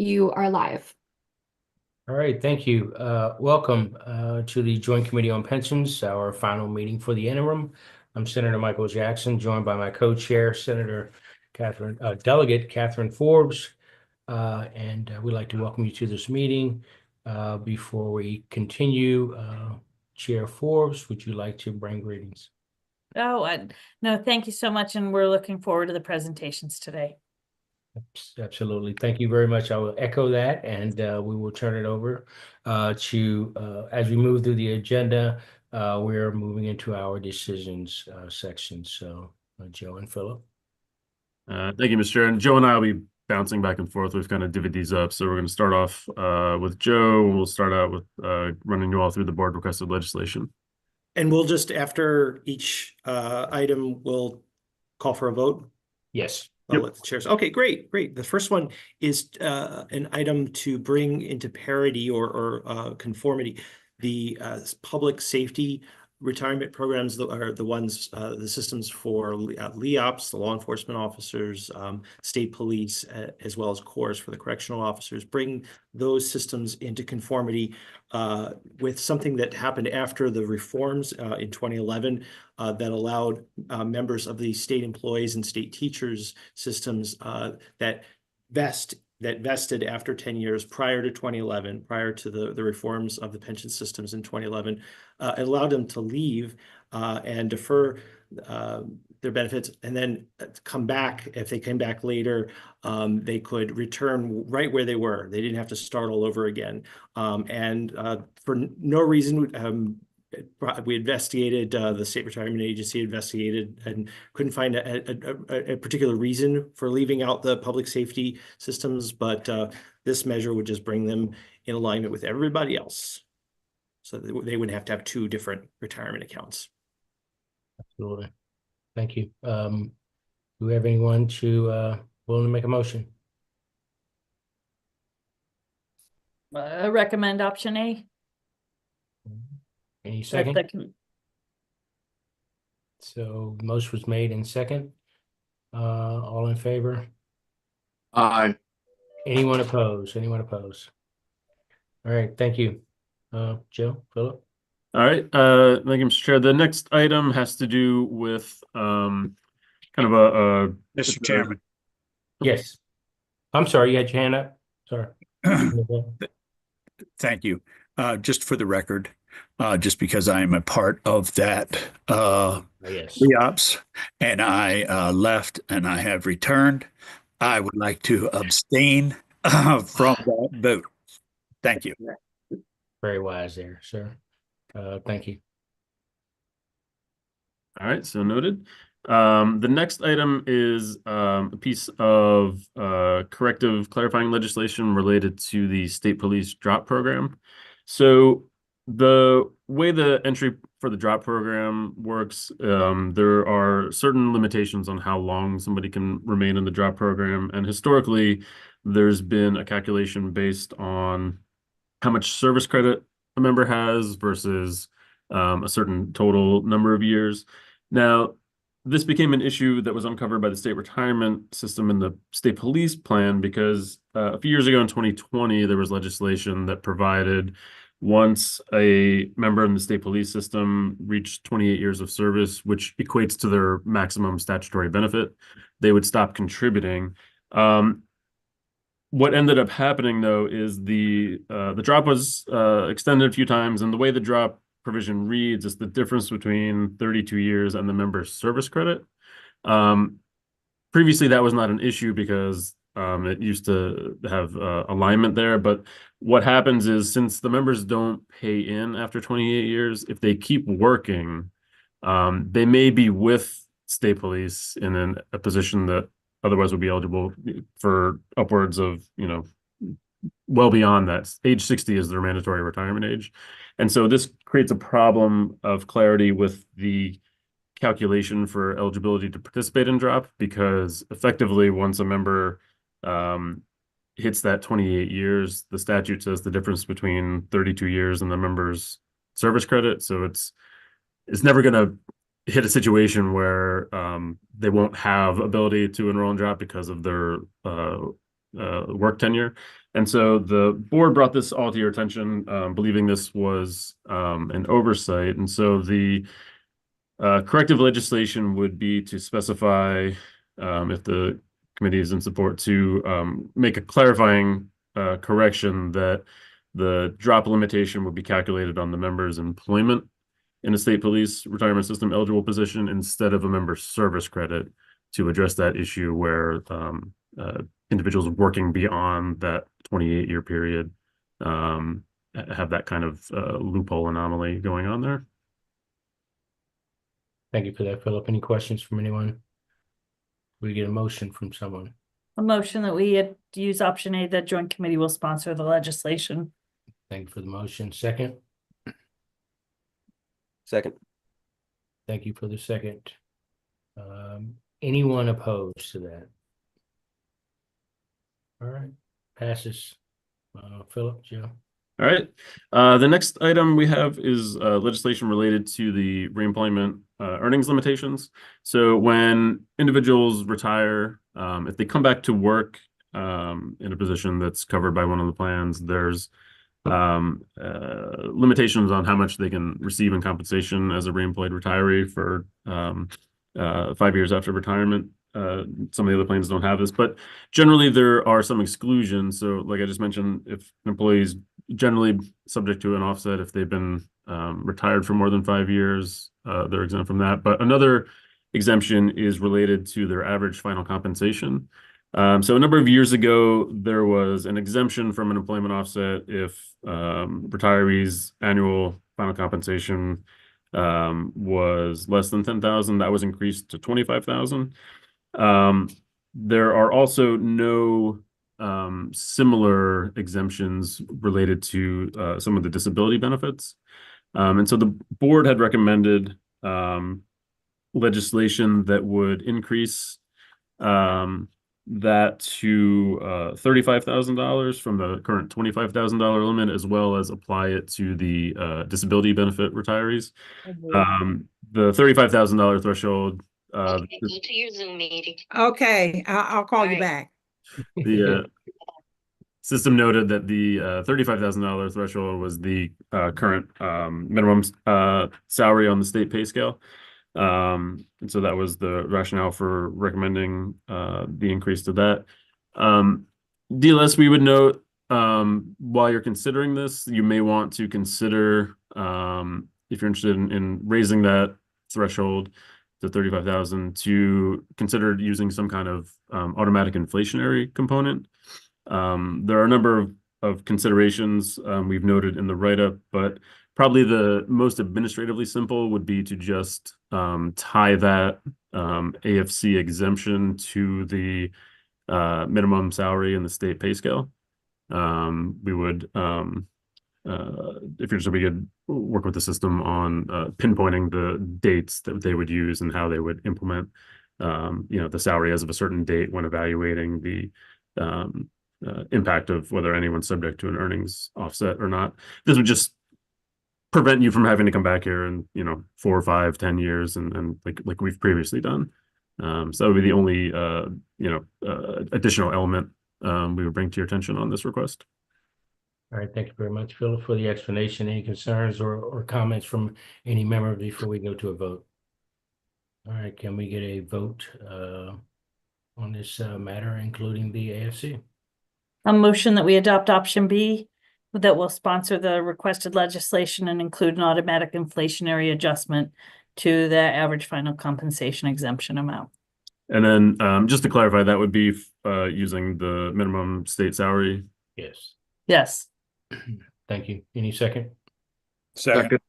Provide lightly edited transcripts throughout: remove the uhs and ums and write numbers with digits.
You are live. All right, thank you. Welcome to the Joint Committee on Pensions, our final meeting for the interim. I'm Senator Michael Jackson, joined by my co-chair, Delegate Catherine Forbes, and we'd like to welcome you to this meeting. Before we continue, Chair Forbes, would you like to bring greetings? No, thank you so much, and we're looking forward to the presentations today. Absolutely. Thank you very much. I will echo that, and we will turn it over as we move through the agenda, we're moving into our decisions section. So, Joe and Philip. Thank you, Mr. Chair. And Joe and I will be bouncing back and forth. We've kind of divvied these up. So we're going to start off with Joe. We'll start out with running you all through the board requested legislation. And we'll just, after each item, we'll call for a vote. Yes. I'll let the chairs. Okay, great. The first one is an item to bring into parity or conformity the public safety retirement programs that are the ones, the systems for LEOPS, the law enforcement officers, state police, as well as corps for the correctional officers. Bring those systems into conformity with something that happened after the reforms in 2011 that allowed members of the state employees and state teachers systems that vested after 10 years prior to 2011, prior to the reforms of the pension systems in 2011, it allowed them to leave and defer their benefits and then come back. If they came back later, they could return right where they were. They didn't have to start all over again. And for no reason, we investigated, the State Retirement Agency investigated and couldn't find a particular reason for leaving out the public safety systems, but this measure would just bring them in alignment with everybody else. So they wouldn't have to have two different retirement accounts. Absolutely. Thank you. Do we have anyone willing to make a motion? Recommend option A. Any second? So motion was made in second. All in favor? Aye. Anyone opposed? All right, thank you. Joe, Philip? All right. Thank you, Mr. Chair. The next item has to do with kind of a Mr. Chairman. Yes. I'm sorry, you had your hand up. Sorry. Thank you. Just for the record, just because I am a part of that Yes. LEOPS and I left and I have returned, I would like to abstain from that vote. Thank you. Very wise there, sir. Thank you. All right, so noted. The next item is a piece of corrective clarifying legislation related to the state police drop program. So the way the entry for the drop program works, there are certain limitations on how long somebody can remain in the drop program. And historically, there's been a calculation based on how much service credit a member has versus a certain total number of years. Now, this became an issue that was uncovered by the state retirement system and the state police plan because a few years ago in 2020, there was legislation that provided once a member in the state police system reached 28 years of service, which equates to their maximum statutory benefit, they would stop contributing. What ended up happening, though, is the drop was extended a few times, and the way the drop provision reads is the difference between 32 years and the member's service credit. Previously, that was not an issue because it used to have alignment there. But what happens is since the members don't pay in after 28 years, if they keep working, they may be with state police in a position that otherwise would be eligible for upwards of, well beyond that. Age 60 is their mandatory retirement age. And so this creates a problem of clarity with the calculation for eligibility to participate in drop, because effectively once a member hits that 28 years, the statute says the difference between 32 years and the member's service credit. So it's never going to hit a situation where they won't have ability to enroll in drop because of their work tenure. And so the board brought this all to your attention, believing this was an oversight. And so the corrective legislation would be to specify, if the committee is in support, to make a clarifying correction that the drop limitation would be calculated on the member's employment in a state police retirement system eligible position instead of a member's service credit, to address that issue where individuals working beyond that 28-year period have that kind of loophole anomaly going on there. Thank you for that, Philip. Any questions from anyone? We get a motion from someone. A motion that we use option A, the joint committee will sponsor the legislation. Thank you for the motion. Second. Second. Thank you for the second. Anyone opposed to that? All right, passes. Philip, Joe. All right. The next item we have is legislation related to the reemployment earnings limitations. So when individuals retire, if they come back to work in a position that's covered by one of the plans, there's limitations on how much they can receive in compensation as a reemployed retiree for 5 years after retirement. Some of the other plans don't have this, but generally there are some exclusions. So like I just mentioned, if an employee is generally subject to an offset if they've been retired for more than 5 years, they're exempt from that. But another exemption is related to their average final compensation. So a number of years ago, there was an exemption from an employment offset if retirees' annual final compensation was less than $10,000. That was increased to $25,000. There are also no similar exemptions related to some of the disability benefits. And so the board had recommended legislation that would increase that to $35,000 from the current $25,000 limit, as well as apply it to the disability benefit retirees. The $35,000 threshold. Okay, go to your Zoom meeting. Okay, I'll call you Alright. back. The system noted that the $35,000 threshold was the current minimum salary on the state pay scale. And so that was the rationale for recommending the increase to that. DLS, we would note, while you're considering this, you may want to consider, if you're interested in raising that threshold to 35,000, to consider using some kind of automatic inflationary component. There are a number of considerations we've noted in the write-up, but probably the most administratively simple would be to just tie that AFC exemption to the minimum salary in the state pay scale. We would, if you're interested, we could work with the system on pinpointing the dates that they would use and how they would implement, the salary as of a certain date when evaluating the impact of whether anyone's subject to an earnings offset or not. This would just prevent you from having to come back here in 4 or 5, 10 years and like we've previously done. So that would be the only additional element we would bring to your attention on this request. All right, thank you very much, Philip, for the explanation. Any concerns or comments from any member before we go to a vote? All right, can we get a vote on this matter, including the AFC? A motion that we adopt option B, that will sponsor the requested legislation and include an automatic inflationary adjustment to the average final compensation exemption amount. And then just to clarify, that would be using the minimum state salary. Yes. Yes. Thank you. Any second? Second.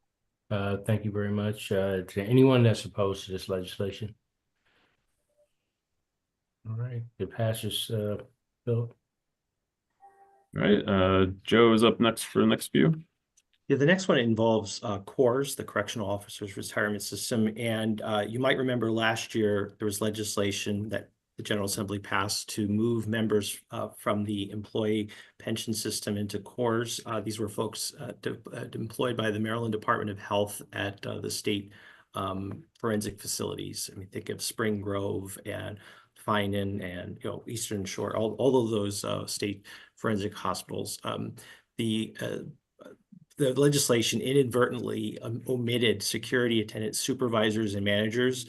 Thank you very much. To anyone that's opposed to this legislation? All right, it passes, Philip. All right, Joe is up next for the next few. Yeah, the next one involves CORS, the Correctional Officers Retirement System. And you might remember last year, there was legislation that the General Assembly passed to move members from the employee pension system into CORS. These were folks employed by the Maryland Department of Health at the state forensic facilities. I mean, think of Spring Grove and Finan and, Eastern Shore, all of those state forensic hospitals. The legislation inadvertently omitted security attendant supervisors and managers.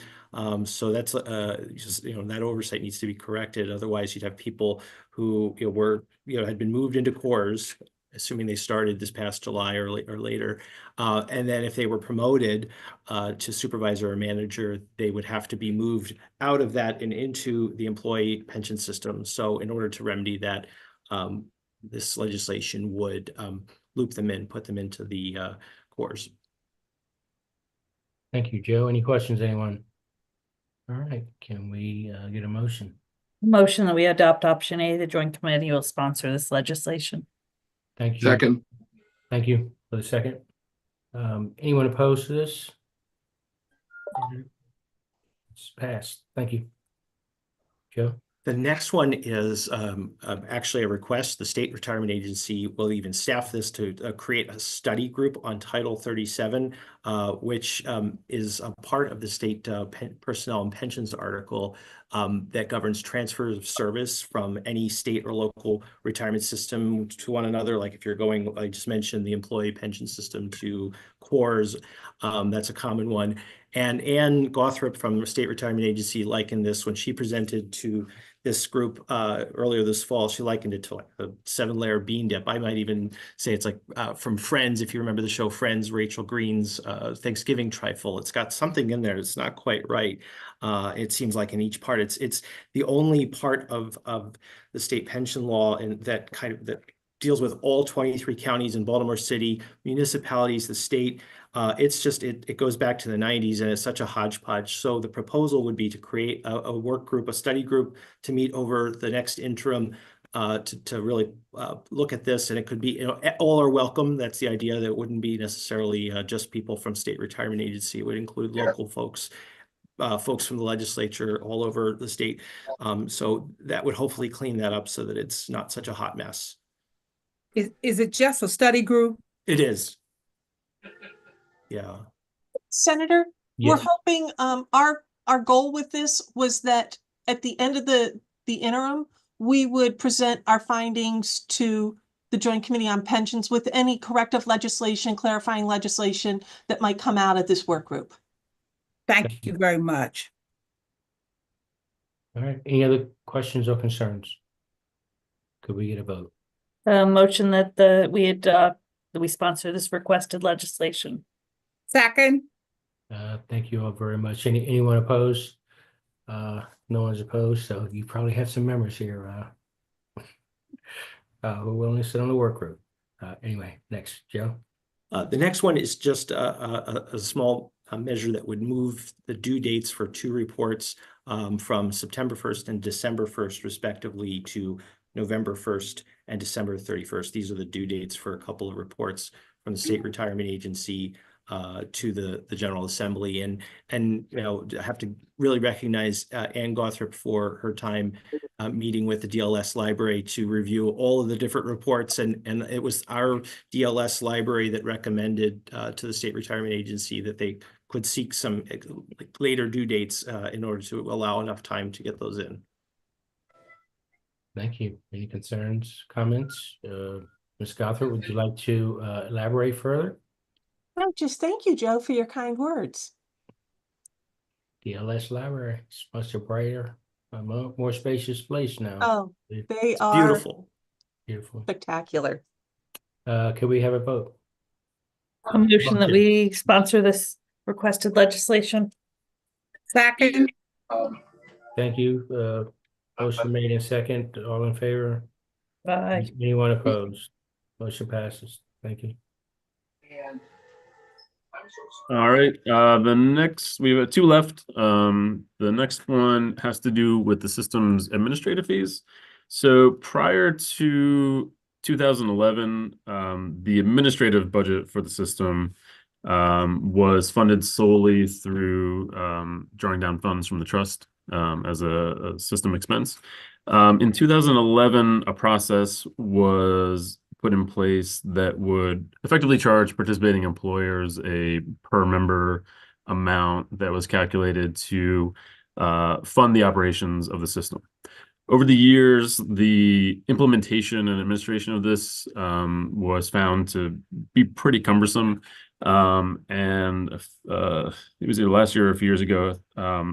So that's just, that oversight needs to be corrected. Otherwise, you'd have people who had been moved into corps, assuming they started this past July or later. And then if they were promoted to supervisor or manager, they would have to be moved out of that and into the employee pension system. So in order to remedy that, this legislation would loop them in, put them into the corps. Thank you, Joe. Any questions, anyone? All right, can we get a motion? Motion that we adopt option A, the joint committee will sponsor this legislation. Thank you. Second. Thank you for the second. Anyone opposed to this? It's passed. Thank you. Joe? The next one is actually a request. The State Retirement Agency will even staff this to create a study group on Title 37, which is a part of the state personnel and pensions article that governs transfers of service from any state or local retirement system to one another. Like if you're going, I just mentioned the employee pension system to corps, that's a common one. And Ann Gothrop from the State Retirement Agency likened this when she presented to this group earlier this fall. She likened it to like a 7-layer bean dip. I might even say it's like from Friends, if you remember the show Friends, Rachel Green's Thanksgiving trifle. It's got something in there that's not quite right. It seems like in each part, it's the only part of the state pension law and that deals with all 23 counties in Baltimore City, municipalities, the state. It goes back to the 90s and it's such a hodgepodge. So the proposal would be to create a work group, a study group to meet over the next interim to really look at this. And it could be, all are welcome. That's the idea. That wouldn't be necessarily just people from State Retirement Agency. It would include local folks, folks from the legislature all over the state. So that would hopefully clean that up so that it's not such a hot mess. Is it just a study group? It is. Yeah. Senator, Yes. we're hoping, our goal with this was that at the end of the interim, we would present our findings to the Joint Committee on Pensions with any corrective legislation, clarifying legislation that might come out of this work group. Thank you very much. All right, any other questions or concerns? Could we get a vote? Motion that we sponsor this requested legislation. Second. Thank you all very much. Anyone opposed? No one's opposed, so you probably have some members here who are willing to sit on the work group. Anyway, next, Joe. The next one is just a small measure that would move the due dates for 2 reports from September 1st and December 1st, respectively, to November 1st and December 31st. These are the due dates for a couple of reports from the State Retirement Agency to the General Assembly. And I have to really recognize Ann Gothrop for her time meeting with the DLS library to review all of the different reports. And it was our DLS library that recommended to the State Retirement Agency that they could seek some later due dates in order to allow enough time to get those in. Thank you. Any concerns, comments? Ms. Gothrop, would you like to elaborate further? No, just thank you, Joe, for your kind words. DLS library, it's much brighter, more spacious place now. Oh, they It's are beautiful. Beautiful. spectacular. Can we have a vote? A motion that we sponsor this requested legislation. Second. Thank you. Motion made in second. All in favor? Aye. Anyone opposed? Motion passes. Thank you. All right, the next, we have 2 left. The next one has to do with the system's administrative fees. So prior to 2011, the administrative budget for the system was funded solely through drawing down funds from the trust as a system expense. In 2011, a process was put in place that would effectively charge participating employers a per member amount that was calculated to fund the operations of the system. Over the years, the implementation and administration of this was found to be pretty cumbersome. And it was either last year or a few years ago,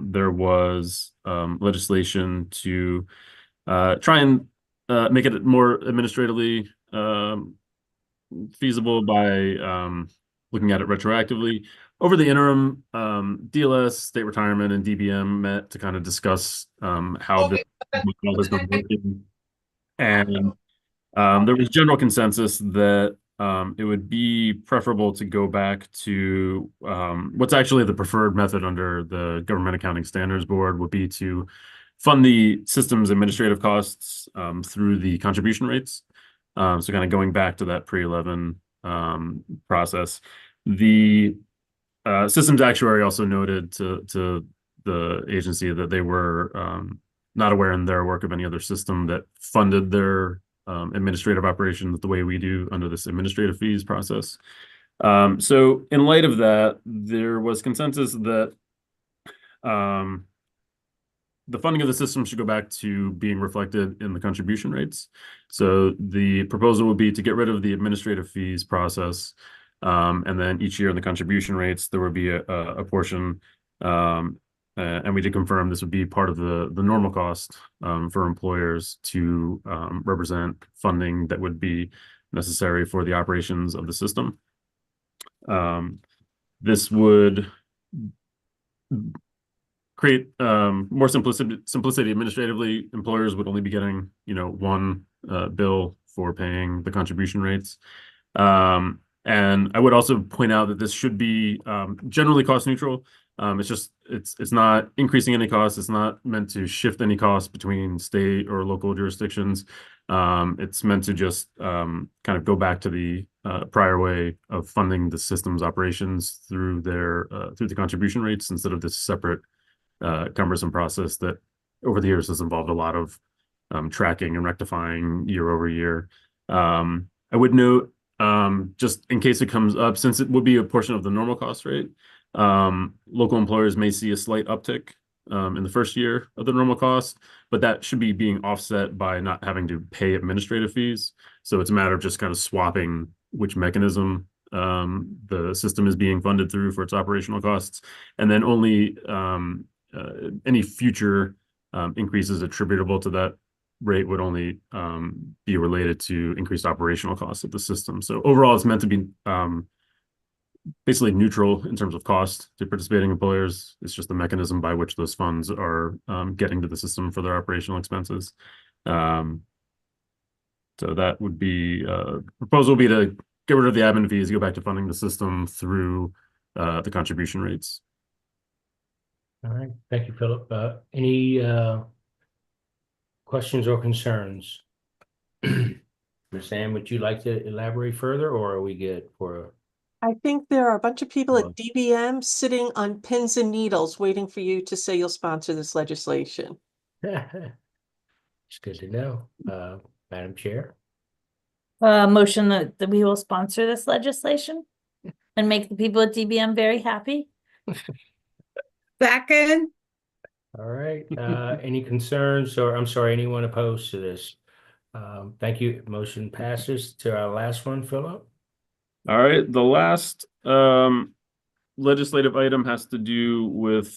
there was legislation to try and make it more administratively feasible by looking at it retroactively. Over the interim, DLS, State Retirement, and DBM met to kind of discuss how this model has been working. And there was general consensus that it would be preferable to go back to what's actually the preferred method under the Government Accounting Standards Board would be to fund the system's administrative costs through the contribution rates. So kind of going back to that pre-11 process. The systems actuary also noted to the agency that they were not aware in their work of any other system that funded their administrative operations the way we do under this administrative fees process. So in light of that, there was consensus that the funding of the system should go back to being reflected in the contribution rates. So the proposal would be to get rid of the administrative fees process. And then each year in the contribution rates, there would be a portion, and we did confirm this would be part of the normal cost for employers to represent funding that would be necessary for the operations of the system. This would create more simplicity administratively. Employers would only be getting, one bill for paying the contribution rates. And I would also point out that this should be generally cost neutral. It's not increasing any costs. It's not meant to shift any costs between state or local jurisdictions. It's meant to just kind of go back to the prior way of funding the system's operations through the contribution rates instead of this separate cumbersome process that over the years has involved a lot of tracking and rectifying year over year. I would note, just in case it comes up, since it would be a portion of the normal cost rate, local employers may see a slight uptick in the first year of the normal cost, but that should be being offset by not having to pay administrative fees. So it's a matter of just kind of swapping which mechanism the system is being funded through for its operational costs, and then only any future increases attributable to that rate would only be related to increased operational costs of the system. So overall, it's meant to be basically neutral in terms of cost to participating employers. It's just the mechanism by which those funds are getting to the system for their operational expenses. So that would be proposal would be to get rid of the admin fees, go back to funding the system through the contribution rates. All right, thank you, Philip. Any questions or concerns? Ms. Sam, would you like to elaborate further, or are we good for? I think there are a bunch of people at DBM sitting on pins and needles waiting for you to say you'll sponsor this legislation. It's good to know. Madam Chair. Motion that we will sponsor this legislation and make the people at DBM very happy. Second, All right, any concerns or, I'm sorry, anyone opposed to this? Thank you. Motion passes. To our last one, Philip. All right, the last legislative item has to do with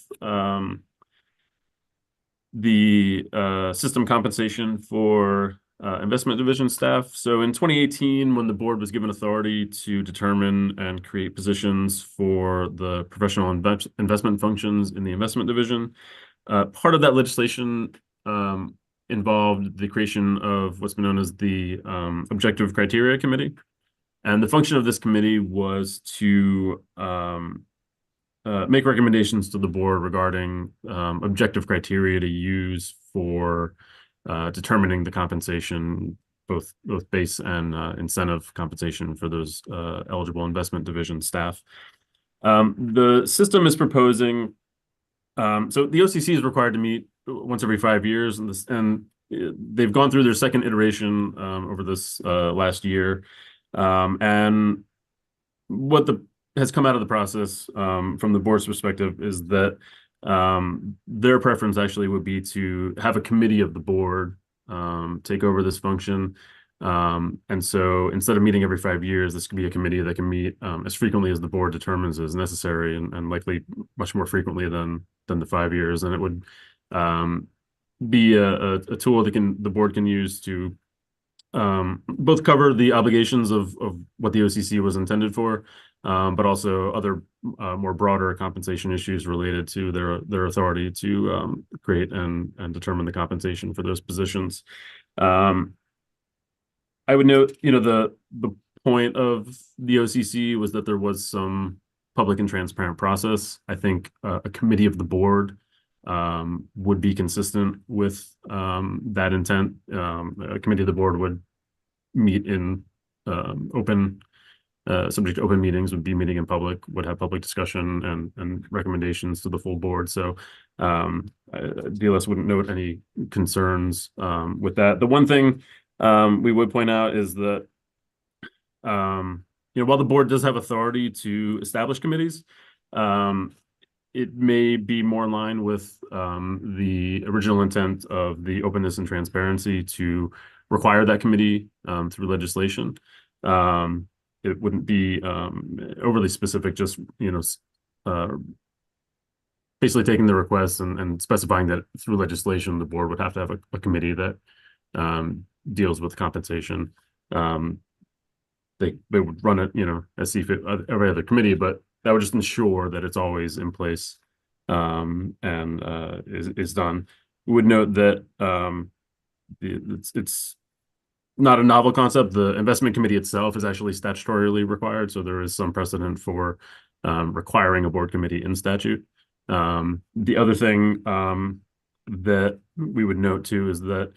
the system compensation for investment division staff. So in 2018, when the board was given authority to determine and create positions for the professional investment functions in the investment division, part of that legislation involved the creation of what's been known as the Objective Criteria Committee. And the function of this committee was to make recommendations to the board regarding objective criteria to use for determining the compensation, both base and incentive compensation for those eligible investment division staff. The system is proposing, so the OCC is required to meet once every 5 years, and they've gone through their second iteration over this last year. And what has come out of the process from the board's perspective is that Their preference actually would be to have a committee of the board take over this function. And so instead of meeting every 5 years, this could be a committee that can meet as frequently as the board determines is necessary, and likely much more frequently than the 5 years. And it would be a tool that the board can use to both cover the obligations of what the OCC was intended for, but also other more broader compensation issues related to their authority to create and determine the compensation for those positions. I would note, the point of the OCC was that there was some public and transparent process. I think a committee of the board would be consistent with that intent. A committee of the board would meet in subject to open meetings, would be meeting in public, would have public discussion and recommendations to the full board. So DLS wouldn't note any concerns with that. The one thing we would point out is that while the board does have authority to establish committees, it may be more in line with the original intent of the openness and transparency to require that committee through legislation. It wouldn't be overly specific, just basically taking the request and specifying that through legislation the board would have to have a committee that deals with compensation. They would run it, as see fit every other committee, but that would just ensure that it's always in place and is done. We would note that it's not a novel concept. The investment committee itself is actually statutorily required, so there is some precedent for requiring a board committee in statute. The other thing that we would note too is that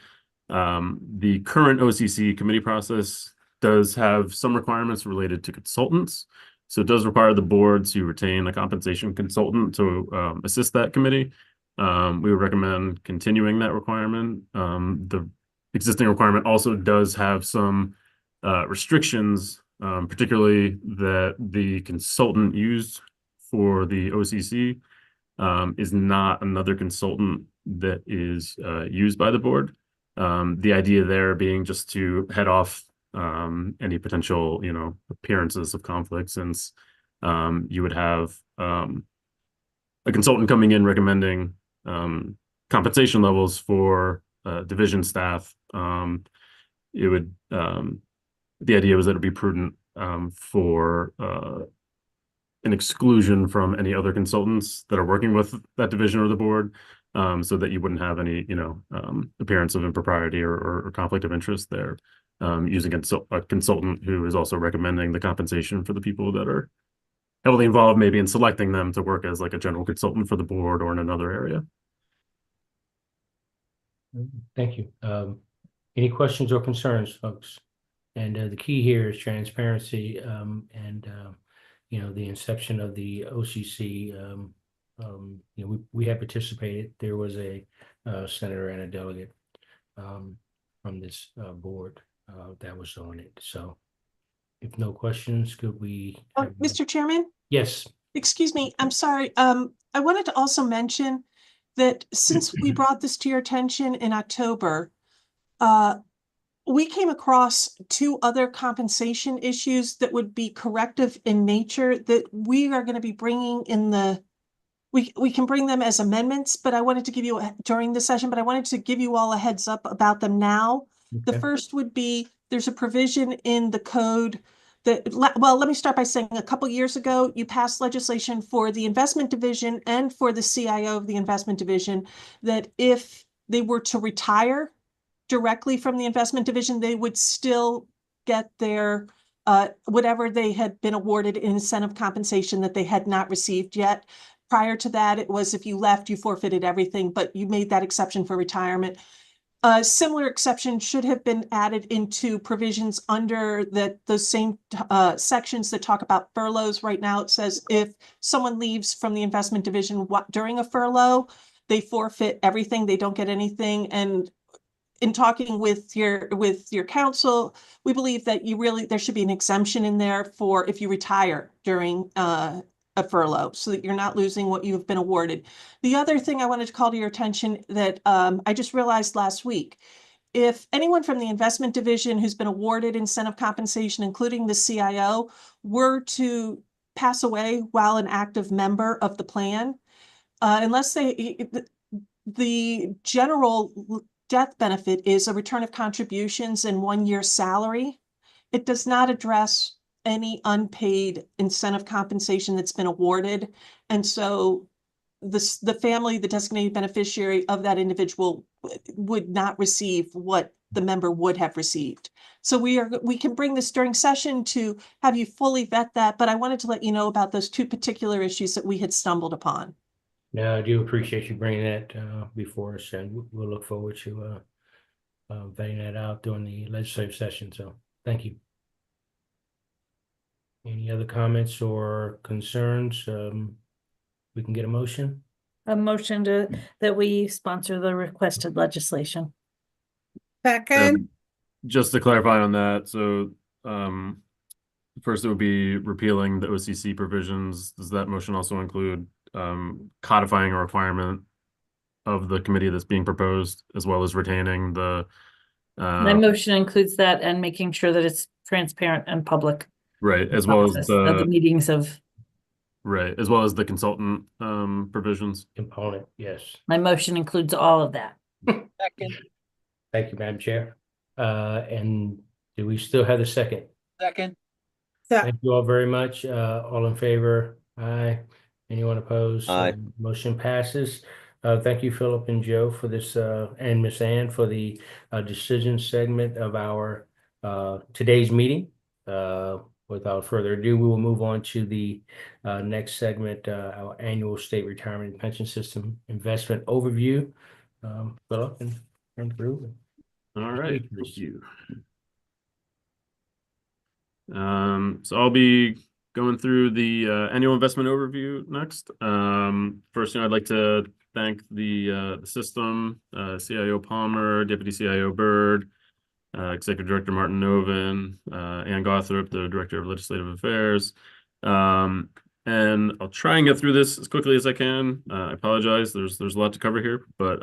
the current OCC committee process does have some requirements related to consultants. So it does require the board to retain a compensation consultant to assist that committee. We would recommend continuing that requirement. The existing requirement also does have some restrictions, particularly that the consultant used for the OCC is not another consultant that is used by the board. The idea there being just to head off any potential, appearances of conflict, since you would have a consultant coming in recommending compensation levels for division staff. It would the idea was that it'd be prudent for an exclusion from any other consultants that are working with that division or the board, so that you wouldn't have any, appearance of impropriety or conflict of interest there, using a consultant who is also recommending the compensation for the people that are heavily involved, maybe in selecting them to work as like a general consultant for the board or in another area. Thank you. Any questions or concerns, folks? And the key here is transparency, and the inception of the OCC. We have participated. There was a senator and a delegate from this board that was on it. So if no questions, could we have Mr. Chairman? Yes. Excuse me, I'm sorry. I wanted to also mention that since we brought this to your attention in October, we came across 2 other compensation issues that would be corrective in nature that we are going to be bringing in we can bring them as amendments, but I wanted to give you during the session, but I wanted to give you all a heads up about them now. Okay. The first would be, there's a provision in the code that, well, let me start by saying a couple years ago, you passed legislation for the investment division and for the CIO of the investment division that if they were to retire directly from the investment division, they would still get their whatever they had been awarded in incentive compensation that they had not received yet. Prior to that, it was if you left, you forfeited everything, but you made that exception for retirement. A similar exception should have been added into provisions under those same sections that talk about furloughs. Right now, it says if someone leaves from the investment division during a furlough, they forfeit everything. They don't get anything. And in talking with your counsel, we believe that there should be an exemption in there for if you retire during a furlough so that you're not losing what you've been awarded. The other thing I wanted to call to your attention that I just realized last week, if anyone from the investment division who's been awarded incentive compensation, including the CIO, were to pass away while an active member of the plan, unless the general death benefit is a return of contributions and 1 year's salary. It does not address any unpaid incentive compensation that's been awarded. And so the family, the designated beneficiary of that individual would not receive what the member would have received. So we can bring this during session to have you fully vet that, but I wanted to let you know about those two particular issues that we had stumbled upon. No, I do appreciate you bringing that before us, and we'll look forward to vetting that out during the legislative session. So thank you. Any other comments or concerns? We can get a motion. A motion that we sponsor the requested legislation. Second, Just to clarify on that, so first it would be repealing the OCC provisions. Does that motion also include codifying a requirement of the committee that's being proposed, as well as retaining the My motion includes that and making sure that it's transparent and public. right, as well as process of the meetings of, right, as well as the consultant provisions? Component, yes. my motion includes all of that. second, Thank you, Madam Chair. And do we still have the second? second. Thank you all very much. All in favor? Aye. Anyone opposed? Aye. Motion passes. Thank you, Philip and Joe, for this, and Miss Ann for the decision segment of our today's meeting. Without further ado, we will move on to the next segment, our annual state retirement and pension system investment overview. Philip and Drew. All right, thank you. So I'll be going through the annual investment overview next. First, I'd like to thank the system, CIO Palmer, Deputy CIO Bird, Executive Director Martin Noven, Ann Gothrop, the Director of Legislative Affairs. And I'll try and get through this as quickly as I can. I apologize, there's a lot to cover here, but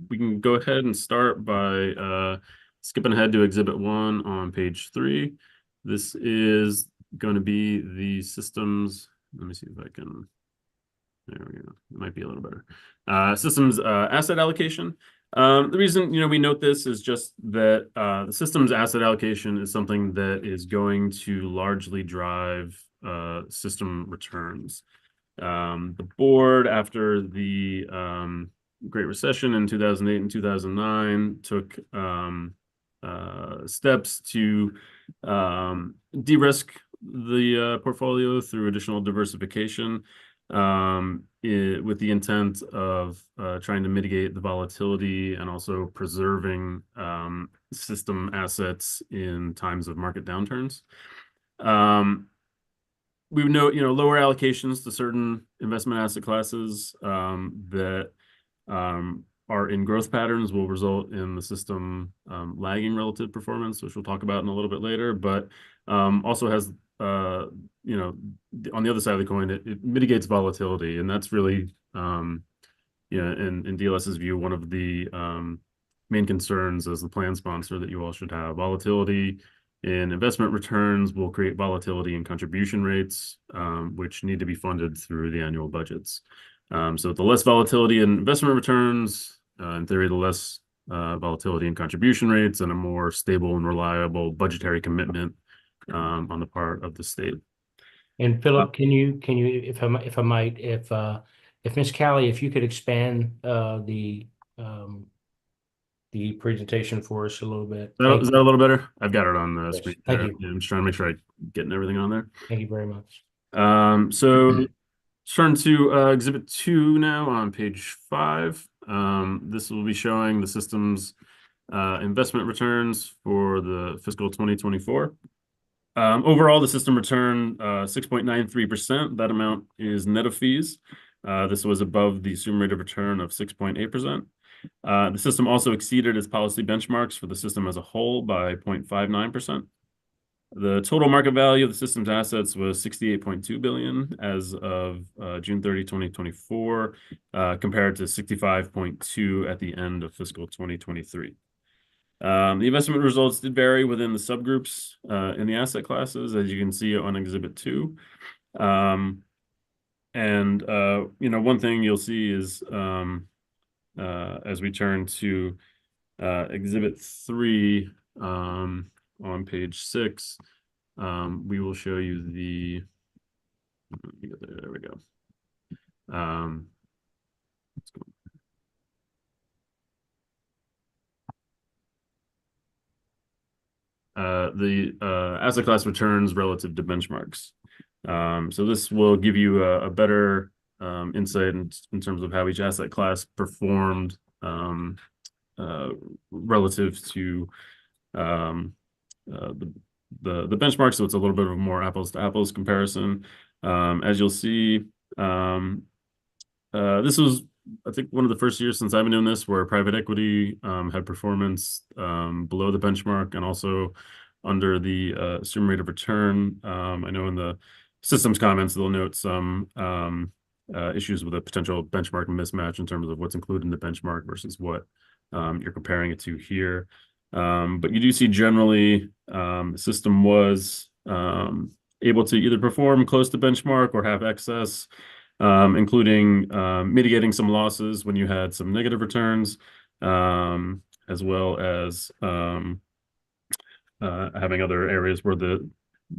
we can go ahead and start by skipping ahead to Exhibit 1 on page 3. This is going to be the systems. Let me see if I can. There we go. It might be a little better. Systems asset allocation. The reason we note this is just that the systems asset allocation is something that is going to largely drive system returns. The board, after the Great Recession in 2008 and 2009, took steps to de-risk the portfolio through additional diversification, with the intent of trying to mitigate the volatility and also preserving system assets in times of market downturns. We note, lower allocations to certain investment asset classes that are in growth patterns will result in the system lagging relative performance, which we'll talk about in a little bit later, but also has, on the other side of the coin, it mitigates volatility. And that's really, in DLS's view, one of the main concerns as the plan sponsor that you all should have. Volatility in investment returns will create volatility in contribution rates, which need to be funded through the annual budgets. So the less volatility in investment returns, in theory, the less volatility in contribution rates and a more stable and reliable budgetary commitment on the part of the state. And Philip, can you, if I might, if Ms. Callie, if you could expand the presentation for us a little bit. Is that a little better? I've got it on the Yes, screen. thank there. you. Yeah, I'm just trying to make sure I'm getting everything on there. Thank you very much. So turn to Exhibit 2 now on page 5. This will be showing the system's investment returns for the fiscal 2024. Overall, the system returned 6.93%. That amount is net of fees. This was above the assumed rate of return of 6.8%. The system also exceeded its policy benchmarks for the system as a whole by 0.59%. The total market value of the system's assets was 68.2 billion as of June 30, 2024, compared to 65.2 at the end of fiscal 2023. The investment results did vary within the subgroups in the asset classes, as you can see on Exhibit 2. One thing you'll see is as we turn to Exhibit 3 on page 6, we will show you the. There we go. Let's go. The asset class returns relative to benchmarks. So this will give you a better insight in terms of how each asset class performed relative to the benchmark. So it's a little bit of a more apples to apples comparison. As you'll see, this was, I think, one of the first years since I've been doing this where private equity had performance below the benchmark and also under the assumed rate of return. I know in the systems comments, they'll note some issues with a potential benchmark mismatch in terms of what's included in the benchmark versus what you're comparing it to here. But you do see generally the system was able to either perform close to benchmark or have excess, including mitigating some losses when you had some negative returns, as well as having other areas where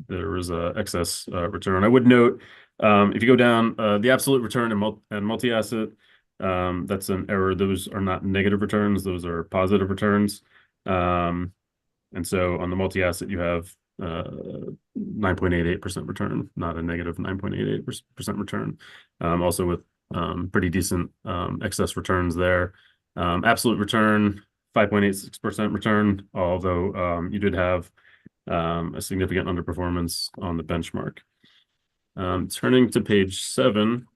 there was excess return. I would note, if you go down the absolute return and multi-asset, that's an error. Those are not negative returns. Those are positive returns. And so on the multi-asset, you have 9.88% return, not a negative 9.88% return. Also with pretty decent excess returns there. Absolute return, 5.86% return, although you did have a significant underperformance on the benchmark. Turning to page 7,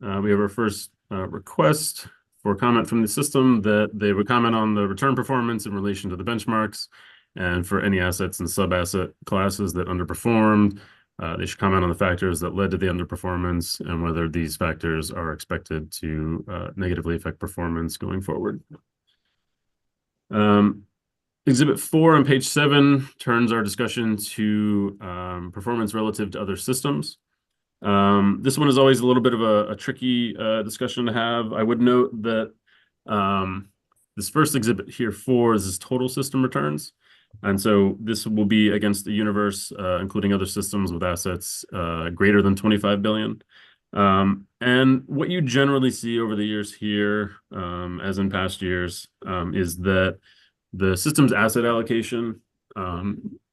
we have our first request for comment from the system that they would comment on the return performance in relation to the benchmarks, and for any assets and sub-asset classes that underperformed, they should comment on the factors that led to the underperformance and whether these factors are expected to negatively affect performance going forward. Exhibit 4 on page 7 turns our discussion to performance relative to other systems. This one is always a little bit of a tricky discussion to have. I would note that this first exhibit here 4 is total system returns. And so this will be against the universe, including other systems with assets greater than 25 billion. And what you generally see over the years here, as in past years, is that the system's asset allocation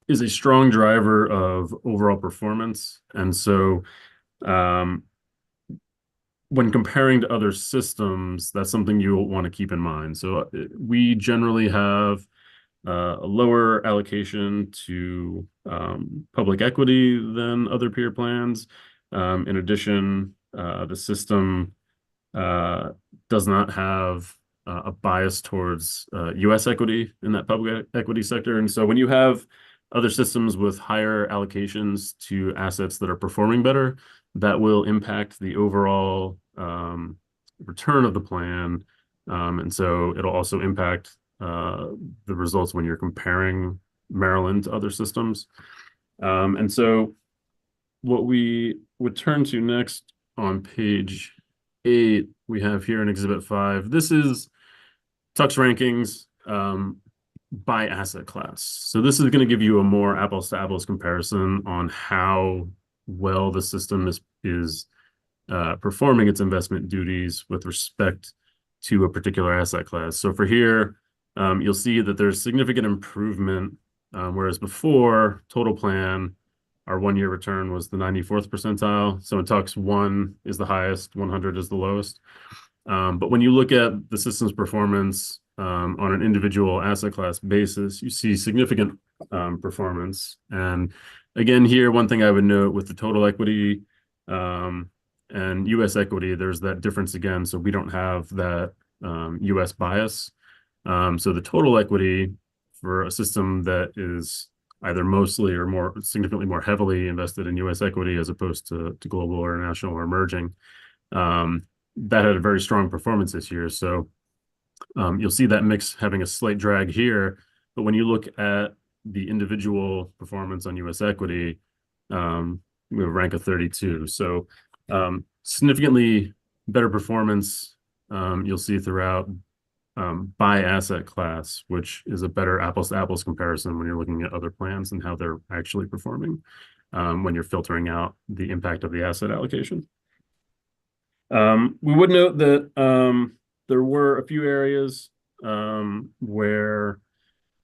is a strong driver of overall performance. And so when comparing to other systems, that's something you'll want to keep in mind. So we generally have a lower allocation to public equity than other peer plans. In addition, the system does not have a bias towards U.S. equity in that public equity sector. And so when you have other systems with higher allocations to assets that are performing better, that will impact the overall return of the plan. And so it'll also impact the results when you're comparing Maryland to other systems. And so what we would turn to next on page 8, we have here in Exhibit 5. This is Tuck's rankings by asset class. So this is going to give you a more apples to apples comparison on how well the system is performing its investment duties with respect to a particular asset class. So for here, you'll see that there's significant improvement, whereas before total plan, our 1-year return was the 94th percentile. So in Tuck's, 1 is the highest, 100 is the lowest. But when you look at the system's performance on an individual asset class basis, you see significant performance. And again, here, one thing I would note with the total equity and U.S. equity, there's that difference again. So we don't have that U.S. bias. So the total equity for a system that is either mostly or more significantly more heavily invested in U.S. equity as opposed to global or national or emerging. That had a very strong performance this year. So you'll see that mix having a slight drag here. But when you look at the individual performance on U.S. equity, we have a rank of 32. So significantly better performance you'll see throughout by asset class, which is a better apples to apples comparison when you're looking at other plans and how they're actually performing when you're filtering out the impact of the asset allocation. We would note that there were a few areas where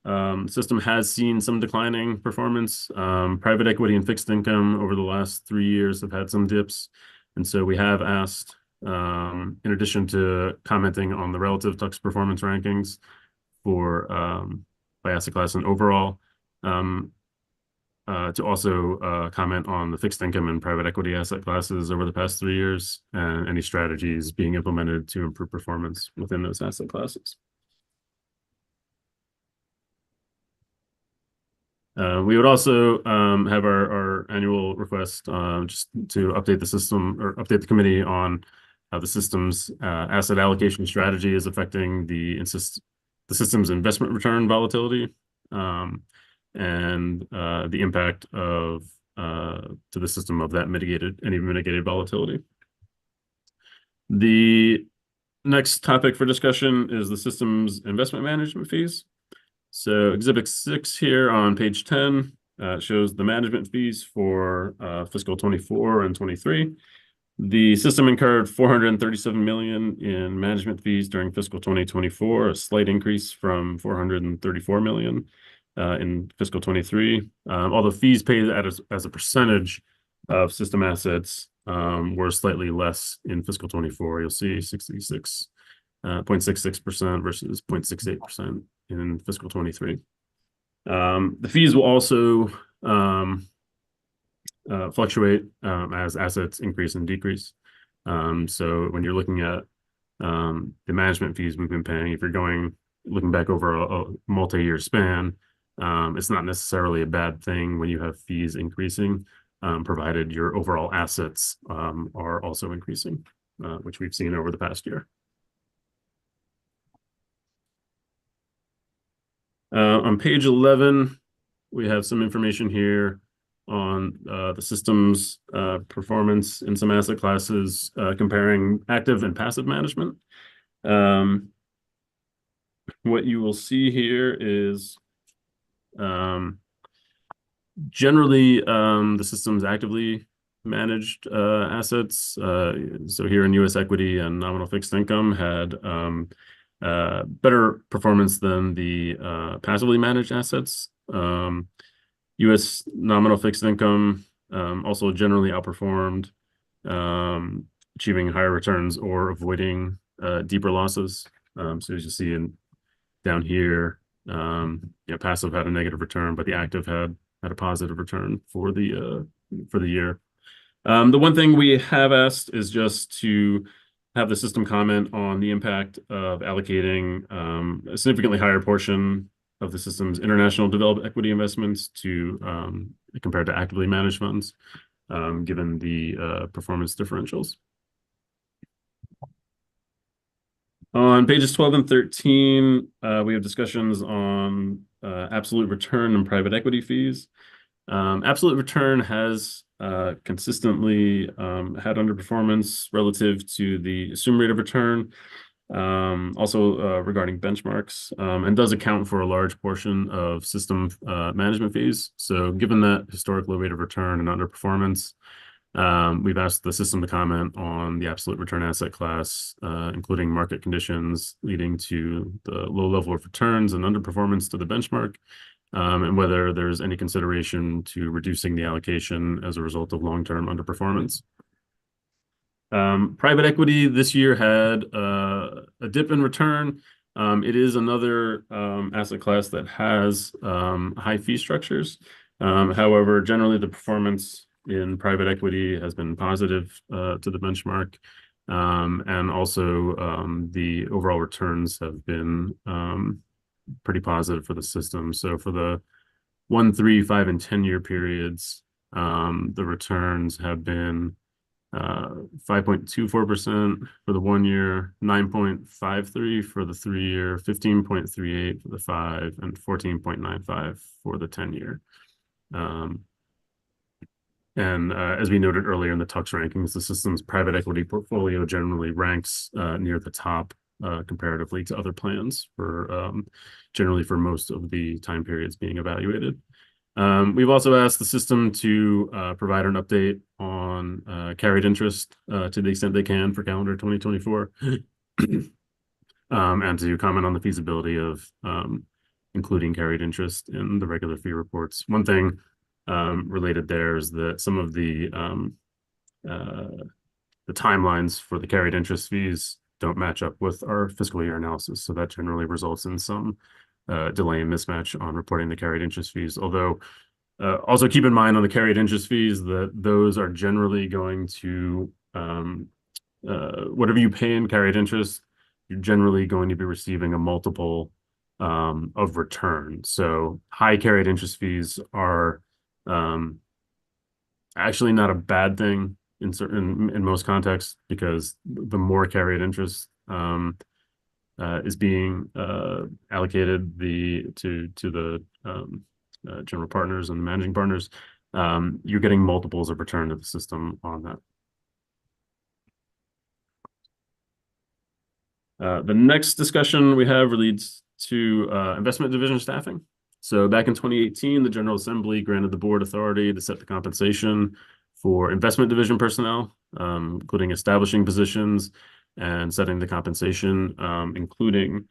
the system has seen some declining performance. Private equity and fixed income over the last 3 years have had some dips. And so we have asked, in addition to commenting on the relative Tux performance rankings for by asset class and overall, to also comment on the fixed income and private equity asset classes over the past 3 years and any strategies being implemented to improve performance within those asset classes. We would also have our annual request just to update the system or update the committee on how the system's asset allocation strategy is affecting the system's investment return volatility and the impact of to the system of that any mitigated volatility. The next topic for discussion is the system's investment management fees. So Exhibit 6 here on page 10 shows the management fees for fiscal 24 and 23. The system incurred $437 million in management fees during fiscal 2024, a slight increase from $434 million in fiscal 23. Although fees paid as a percentage of system assets were slightly less in fiscal 24. You'll see 0.66% versus 0.68% in fiscal 23. The fees will also fluctuate as assets increase and decrease. So when you're looking at the management fees we've been paying, if you're looking back over a multi-year span, it's not necessarily a bad thing when you have fees increasing, provided your overall assets are also increasing, which we've seen over the past year. On page 11, we have some information here on the system's performance in some asset classes, comparing active and passive management. What you will see here is generally the system's actively managed assets. So here in U.S. equity and nominal fixed income had better performance than the passively managed assets. U.S. nominal fixed income also generally outperformed, achieving higher returns or avoiding deeper losses. So as you see down here, passive had a negative return, but the active had a positive return for the year. The one thing we have asked is just to have the system comment on the impact of allocating a significantly higher portion of the system's international developed equity investments to compared to actively managed funds, given the performance differentials. On pages 12 and 13, we have discussions on absolute return and private equity fees. Absolute return has consistently had underperformance relative to the assumed rate of return, also regarding benchmarks, and does account for a large portion of system management fees. So given that historic low rate of return and underperformance, we've asked the system to comment on the absolute return asset class, including market conditions leading to the low level of returns and underperformance to the benchmark, and whether there's any consideration to reducing the allocation as a result of long-term underperformance. Private equity this year had a dip in return. It is another asset class that has high fee structures. However, generally the performance in private equity has been positive to the benchmark, and also the overall returns have been pretty positive for the system. So for the 1, 3, 5, and 10-year periods, the returns have been 5.24% for the 1 year, 9.53 for the 3 year, 15.38 for the 5, and 14.95 for the 10-year. And as we noted earlier in the Tux rankings, the system's private equity portfolio generally ranks near the top comparatively to other plans for generally for most of the time periods being evaluated. We've also asked the system to provide an update on carried interest to the extent they can for calendar 2024, and to comment on the feasibility of including carried interest in the regular fee reports. One thing related there is that some of the timelines for the carried interest fees don't match up with our fiscal year analysis, so that generally results in some delay and mismatch on reporting the carried interest fees. Although also keep in mind on the carried interest fees that those are generally going to whatever you pay in carried interest, you're generally going to be receiving a multiple of return. So high carried interest fees are actually not a bad thing in most contexts, because the more carried interest is being allocated to the general partners and the managing partners, you're getting multiples of return to the system on that. The next discussion we have relates to investment division staffing. So back in 2018, the General Assembly granted the board authority to set the compensation for investment division personnel, including establishing positions and setting the compensation, including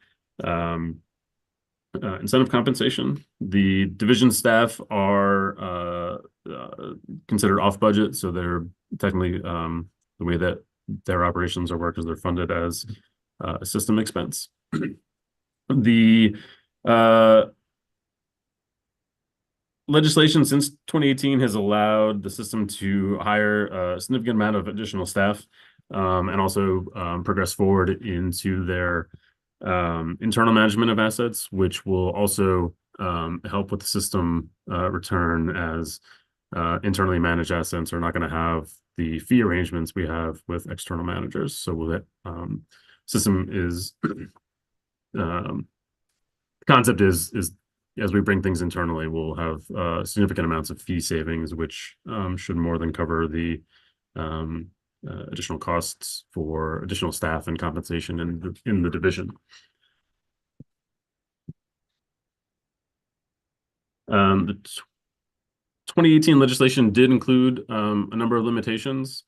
incentive compensation. The division staff are considered off budget, so they're technically the way that their operations are worked is they're funded as a system expense. The legislation since 2018 has allowed the system to hire a significant amount of additional staff, and also progress forward into their internal management of assets, which will also help with the system return, as internally managed assets are not going to have the fee arrangements we have with external managers. So that system is concept is as we bring things internally, we'll have significant amounts of fee savings, which should more than cover the additional costs for additional staff and compensation in the division. The 2018 legislation did include a number of limitations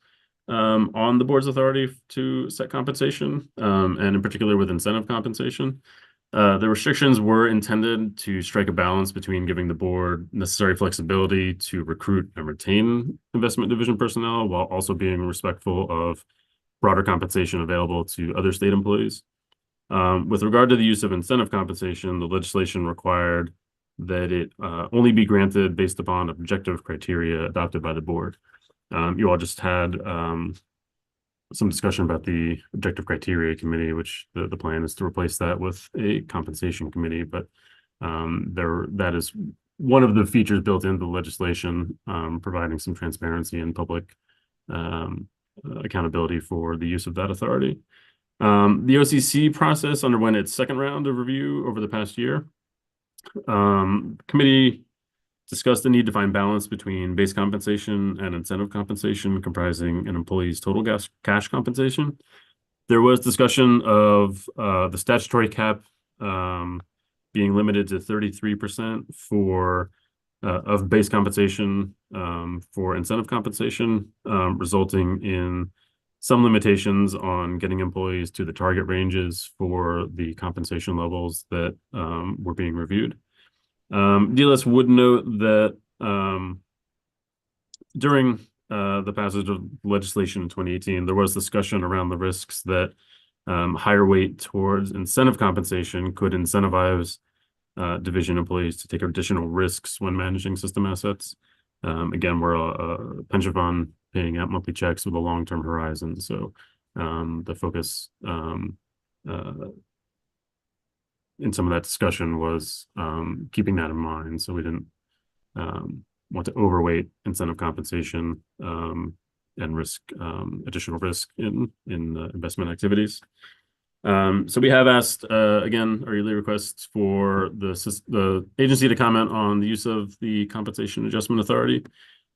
on the board's authority to set compensation, and in particular with incentive compensation. The restrictions were intended to strike a balance between giving the board necessary flexibility to recruit and retain investment division personnel, while also being respectful of broader compensation available to other state employees. With regard to the use of incentive compensation, the legislation required that it only be granted based upon objective criteria adopted by the board. You all just had some discussion about the objective criteria committee, which the plan is to replace that with a compensation committee. But that is one of the features built into the legislation, providing some transparency and public accountability for the use of that authority. The OCC process underwent its second round of review over the past year. Committee discussed the need to find balance between base compensation and incentive compensation comprising an employee's total cash compensation. There was discussion of the statutory cap being limited to 33% of base compensation for incentive compensation, resulting in some limitations on getting employees to the target ranges for the compensation levels that were being reviewed. DLS would note that during the passage of legislation in 2018, there was discussion around the risks that higher weight towards incentive compensation could incentivize division employees to take additional risks when managing system assets. Again, we're a pension fund paying out monthly checks with a long-term horizon, so the focus in some of that discussion was keeping that in mind. So we didn't want to overweight incentive compensation and risk additional risk in investment activities. So we have asked again our yearly requests for the agency to comment on the use of the Compensation Adjustment Authority,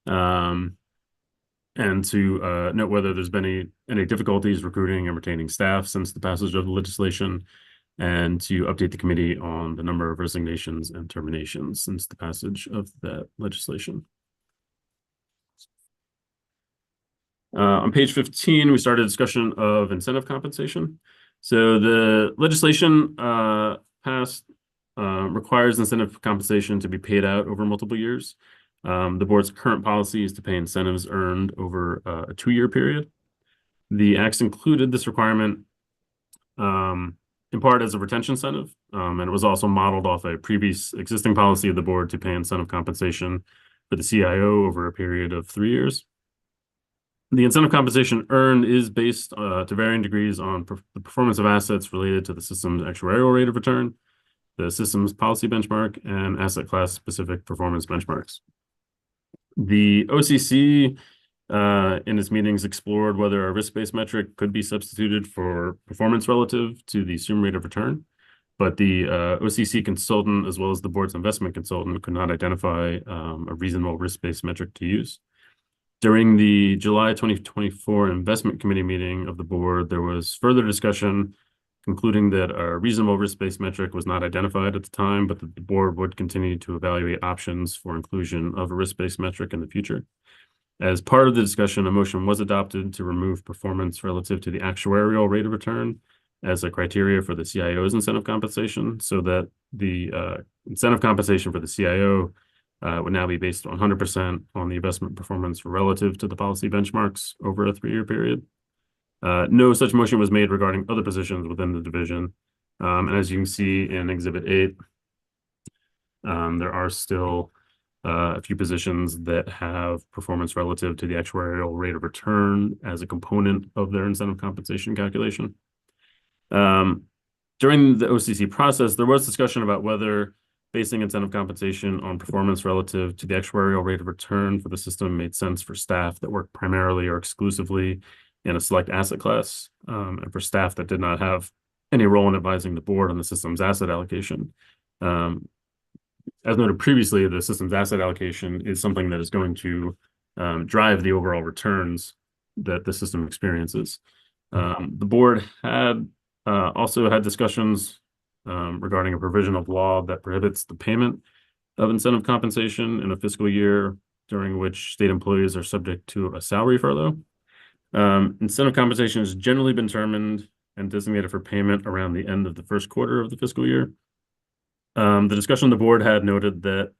and to note whether there's been any difficulties recruiting and retaining staff since the passage of the legislation, and to update the committee on the number of resignations and terminations since the passage of that legislation. On page 15, we started a discussion of incentive compensation. So the legislation passed requires incentive compensation to be paid out over multiple years. The board's current policy is to pay incentives earned over a 2-year period. The acts included this requirement in part as a retention incentive, and it was also modeled off a previous existing policy of the board to pay incentive compensation for the CIO over a period of 3 years. The incentive compensation earned is based to varying degrees on the performance of assets related to the system's actuarial rate of return, the system's policy benchmark, and asset class specific performance benchmarks. The OCC in its meetings explored whether a risk-based metric could be substituted for performance relative to the assumed rate of return, but the OCC consultant as well as the board's investment consultant could not identify a reasonable risk-based metric to use. During the July 2024 investment committee meeting of the board, there was further discussion concluding that a reasonable risk-based metric was not identified at the time, but that the board would continue to evaluate options for inclusion of a risk-based metric in the future. As part of the discussion, a motion was adopted to remove performance relative to the actuarial rate of return as a criteria for the CIO's incentive compensation, so that the incentive compensation for the CIO would now be based 100% on the investment performance relative to the policy benchmarks over a 3-year period. No such motion was made regarding other positions within the division. And as you can see in Exhibit 8, there are still a few positions that have performance relative to the actuarial rate of return as a component of their incentive compensation calculation. During the OCC process, there was discussion about whether basing incentive compensation on performance relative to the actuarial rate of return for the system made sense for staff that work primarily or exclusively in a select asset class, and for staff that did not have any role in advising the board on the system's asset allocation. As noted previously, the system's asset allocation is something that is going to drive the overall returns that the system experiences. The board had also had discussions regarding a provision of law that prohibits the payment of incentive compensation in a fiscal year during which state employees are subject to a salary furlough. Incentive compensation has generally been determined and designated for payment around the end of the first quarter of the fiscal year. The discussion the board had noted that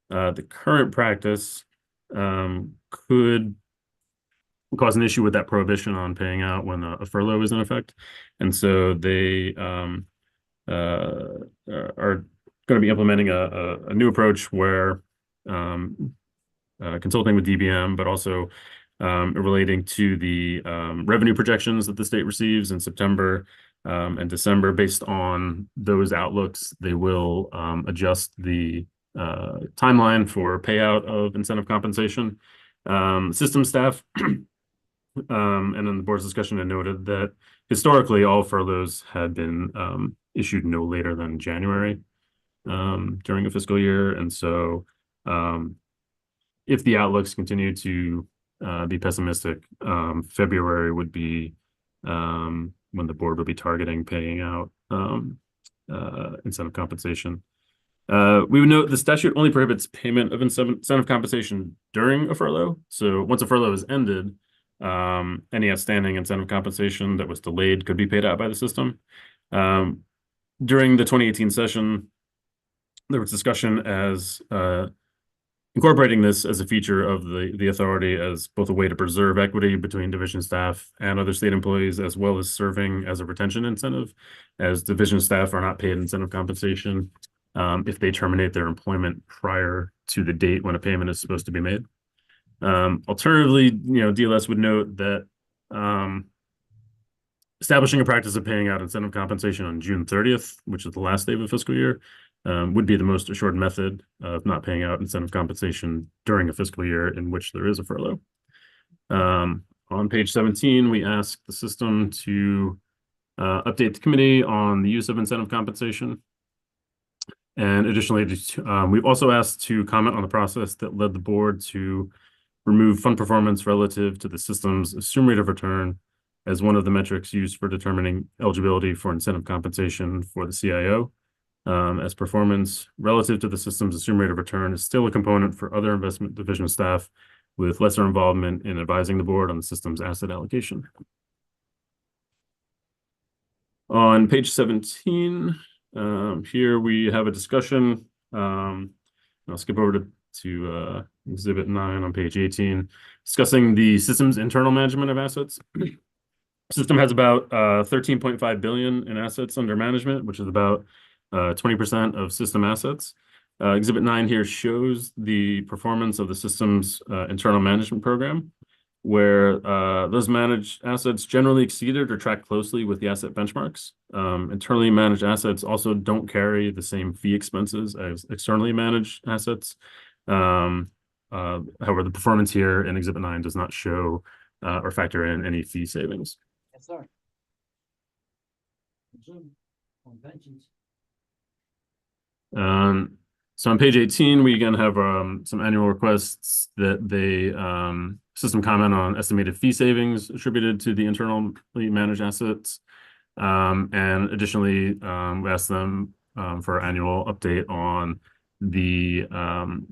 the current practice could cause an issue with that prohibition on paying out when a furlough is in effect. And so they are going to be implementing a new approach where consulting with DBM, but also relating to the revenue projections that the state receives in September and December. Based on those outlooks, they will adjust the timeline for payout of incentive compensation. System staff and then the board's discussion had noted that historically all furloughs had been issued no later than January during a fiscal year. And so if the outlooks continue to be pessimistic, February would be when the board will be targeting paying out incentive compensation. We would note the statute only prohibits payment of incentive compensation during a furlough. So once a furlough is ended, any outstanding incentive compensation that was delayed could be paid out by the system. During the 2018 session, there was discussion as incorporating this as a feature of the authority as both a way to preserve equity between division staff and other state employees, as well as serving as a retention incentive, as division staff are not paid incentive compensation if they terminate their employment prior to the date when a payment is supposed to be made. Alternatively, DLS would note that establishing a practice of paying out incentive compensation on June 30th, which is the last day of a fiscal year, would be the most assured method of not paying out incentive compensation during a fiscal year in which there is a furlough. On page 17, we ask the system to update the committee on the use of incentive compensation. And additionally, we've also asked to comment on the process that led the board to remove fund performance relative to the system's assumed rate of return as one of the metrics used for determining eligibility for incentive compensation for the CIO, as performance relative to the system's assumed rate of return is still a component for other investment division staff with lesser involvement in advising the board on the system's asset allocation. On page 17, here we have a discussion. I'll skip over to Exhibit 9 on page 18, discussing the system's internal management of assets. System has about 13.5 billion in assets under management, which is about 20% of system assets. Exhibit 9 here shows the performance of the system's internal management program, where those managed assets generally exceeded or track closely with the asset benchmarks. Internally managed assets also don't carry the same fee expenses as externally managed assets. However, the performance here in Exhibit 9 does not show or factor in any fee savings. Yes, sir. So on page 18, we again have some annual requests that the system comment on estimated fee savings attributed to the internally managed assets. And additionally, we asked them for annual update on the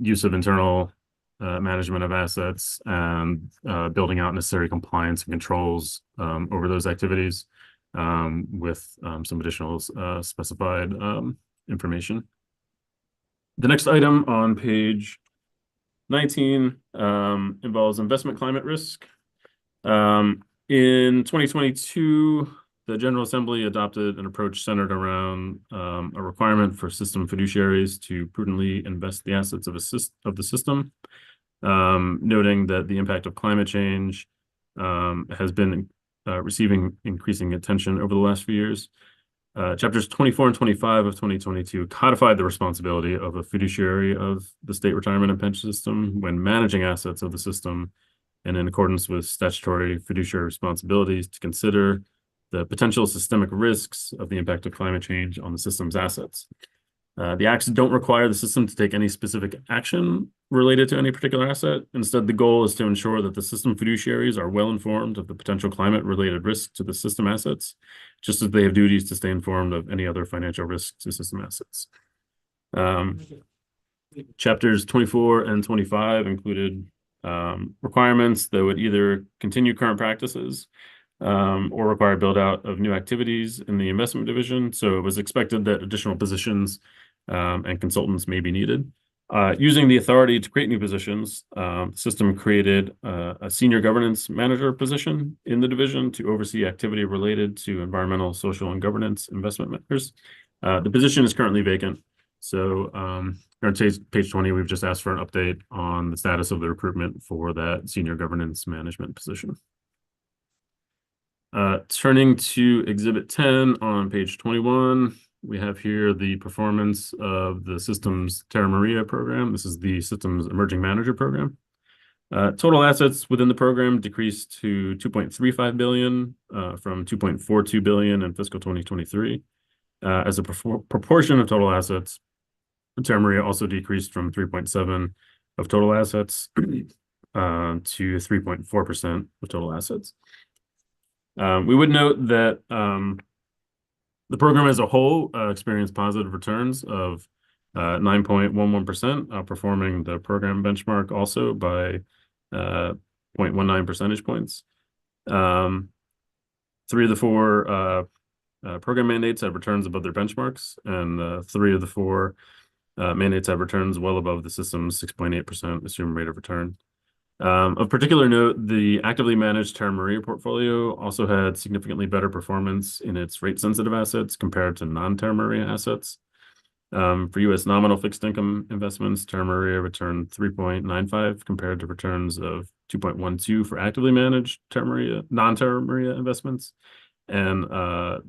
use of internal management of assets and building out necessary compliance and controls over those activities with some additional specified information. The next item on page 19 involves investment climate risk. In 2022, the General Assembly adopted an approach centered around a requirement for system fiduciaries to prudently invest the assets of the system, noting that the impact of climate change has been receiving increasing attention over the last few years. Chapters 24 and 25 of 2022 codified the responsibility of a fiduciary of the state retirement and pension system when managing assets of the system, and in accordance with statutory fiduciary responsibilities to consider the potential systemic risks of the impact of climate change on the system's assets. The acts don't require the system to take any specific action related to any particular asset. Instead, the goal is to ensure that the system fiduciaries are well informed of the potential climate-related risks to the system assets, just as they have duties to stay informed of any other financial risks to system assets. Chapters 24 and 25 included requirements that would either continue current practices or require build out of new activities in the investment division. So it was expected that additional positions and consultants may be needed. Using the authority to create new positions, the system created a senior governance manager position in the division to oversee activity related to environmental, social, and governance investment matters. The position is currently vacant. So on page 20, we've just asked for an update on the status of the recruitment for that senior governance management position. Turning to Exhibit 10 on page 21, we have here the performance of the system's Terra Maria program. This is the system's emerging manager program. Total assets within the program decreased to 2.35 billion from 2.42 billion in fiscal 2023. As a proportion of total assets, Terra Maria also decreased from 3.7% of total assets to 3.4% of total assets. We would note that the program as a whole experienced positive returns of 9.11%, outperforming the program benchmark also by 0.19 percentage points. 3 of the 4 program mandates have returns above their benchmarks, and 3 of the 4 mandates have returns well above the system's 6.8% assumed rate of return. Of particular note, the actively managed Terra Maria portfolio also had significantly better performance in its rate-sensitive assets compared to non-Terra Maria assets. For U.S. nominal fixed income investments, Terra Maria returned 3.95 compared to returns of 2.12 for actively managed non-Terra Maria investments. and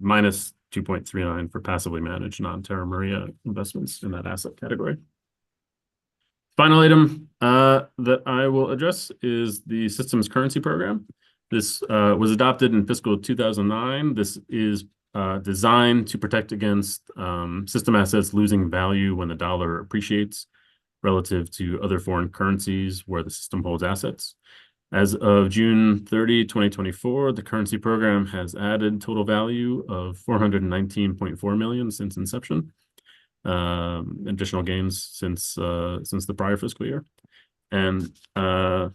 minus 2.39 for passively managed non-Terra Maria investments in that asset category. Final item that I will address is the systems currency program. This was adopted in fiscal 2009. This is designed to protect against system assets losing value when the dollar appreciates relative to other foreign currencies where the system holds assets. As of June 30, 2024, the currency program has added total value of $419.4 million since inception. Additional gains since the prior fiscal year. And Mr.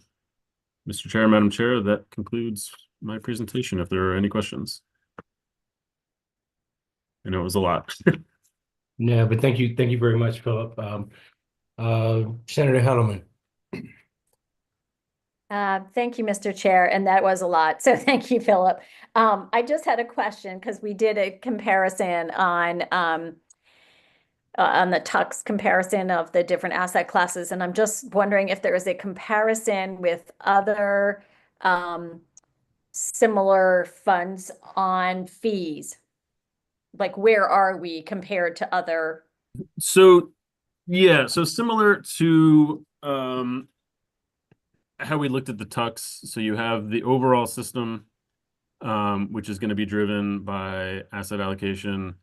Chair, Madam Chair, that concludes my presentation. If there are any questions. I know it was a lot. No, but thank you very much, Philip. Senator Hedelman. Thank you, Mr. Chair, and that was a lot. So thank you, Philip. I just had a question because we did a comparison on the TUX comparison of the different asset classes, and I'm just wondering if there is a comparison with other similar funds on fees. Like, where are we compared to other? So, yeah, so similar to how we looked at the TUX. So you have the overall system, which is going to be driven by asset allocation.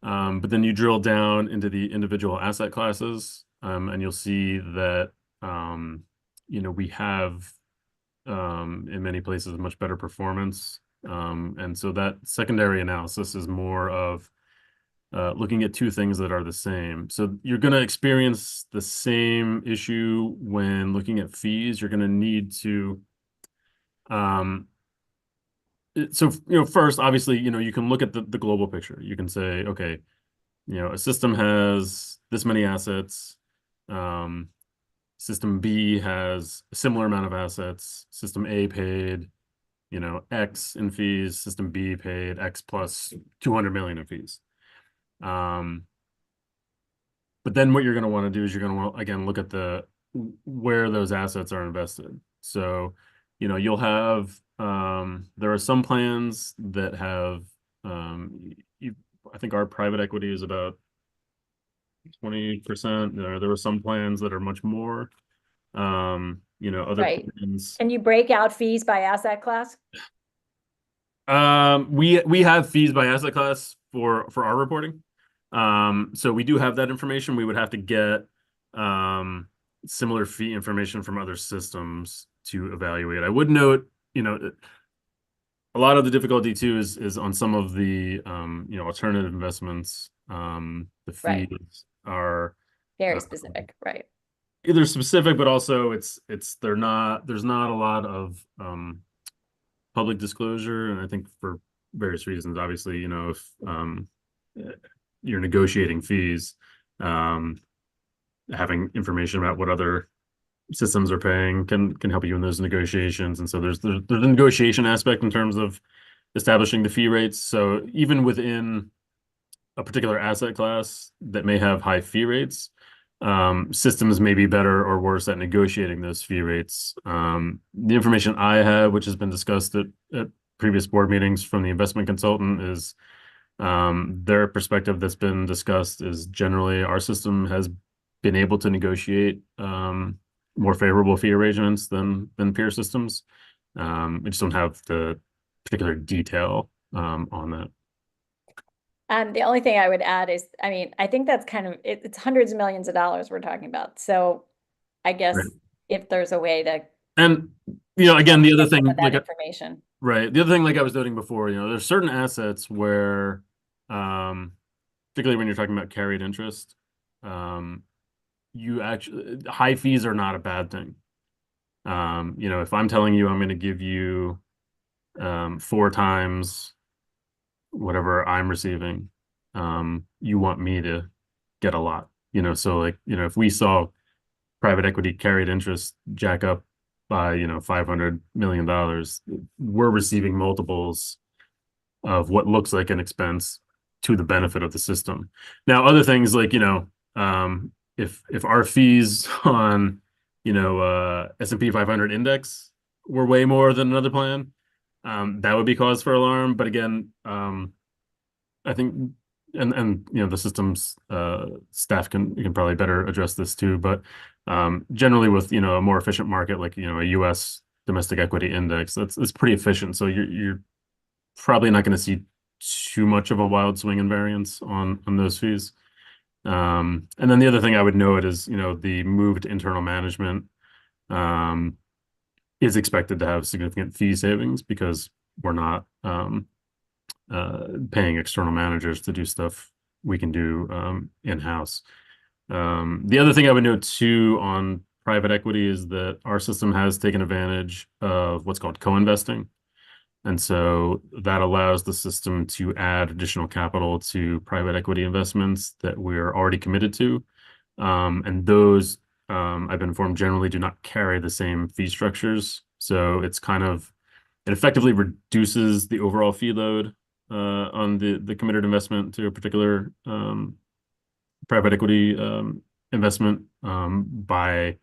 But then you drill down into the individual asset classes, and you'll see that, we have, in many places, much better performance. And so that secondary analysis is more of looking at two things that are the same. So you're going to experience the same issue when looking at fees. You're going to need to, first, obviously, you can look at the global picture. You can say, okay, a system has this many assets. System B has a similar amount of assets. System A paid, X in fees. System B paid X plus 200 million in fees. But then what you're going to want to do is you're going to want to, again, look at where those assets are invested. So, you'll have, there are some plans that have, I think our private equity is about 20%. There are some plans that are much more, other Right. plans. Can you break out fees by asset class? We have fees by asset class for our reporting. So we do have that information. We would have to get similar fee information from other systems to evaluate. I would note, a lot of the difficulty too is on some of the alternative investments. The fees Right. are Very specific, right? either specific, but also there's not a lot of public disclosure, and I think for various reasons. Obviously, if you're negotiating fees, having information about what other systems are paying can help you in those negotiations. And so there's a negotiation aspect in terms of establishing the fee rates. So even within a particular asset class that may have high fee rates, systems may be better or worse at negotiating those fee rates. The information I have, which has been discussed at previous board meetings from the investment consultant, is their perspective that's been discussed is generally our system has been able to negotiate more favorable fee arrangements than peer systems. We just don't have the particular detail on that. The only thing I would add is, I think that's kind of, it's hundreds of millions of dollars we're talking about. So I guess Right. if there's a way to. And, again, the other get some thing, of that information. right. The other thing, like I was noting before, there's certain assets where, particularly when you're talking about carried interest, high fees are not a bad thing. If I'm telling you I'm going to give you 4 times whatever I'm receiving, you want me to get a lot, so if we saw private equity carried interest jack up by, $500 million, we're receiving multiples of what looks like an expense to the benefit of the system. Now, other things like, if our fees on, S&P 500 index were way more than another plan, that would be cause for alarm. But again, I think, and you know, the systems staff can probably better address this too. But generally, with you know a more efficient market like you know a U.S. domestic equity index, it's pretty efficient. So you're probably not going to see too much of a wild swing in variance on those fees. And then the other thing I would note is you know the move to internal management is expected to have significant fee savings because we're not paying external managers to do stuff we can do in-house. The other thing I would note too on private equity is that our system has taken advantage of what's called co-investing. And so that allows the system to add additional capital to private equity investments that we're already committed to. And those, I've been informed, generally do not carry the same fee structures. So it's kind of, it effectively reduces the overall fee load on the committed investment to a particular private equity investment by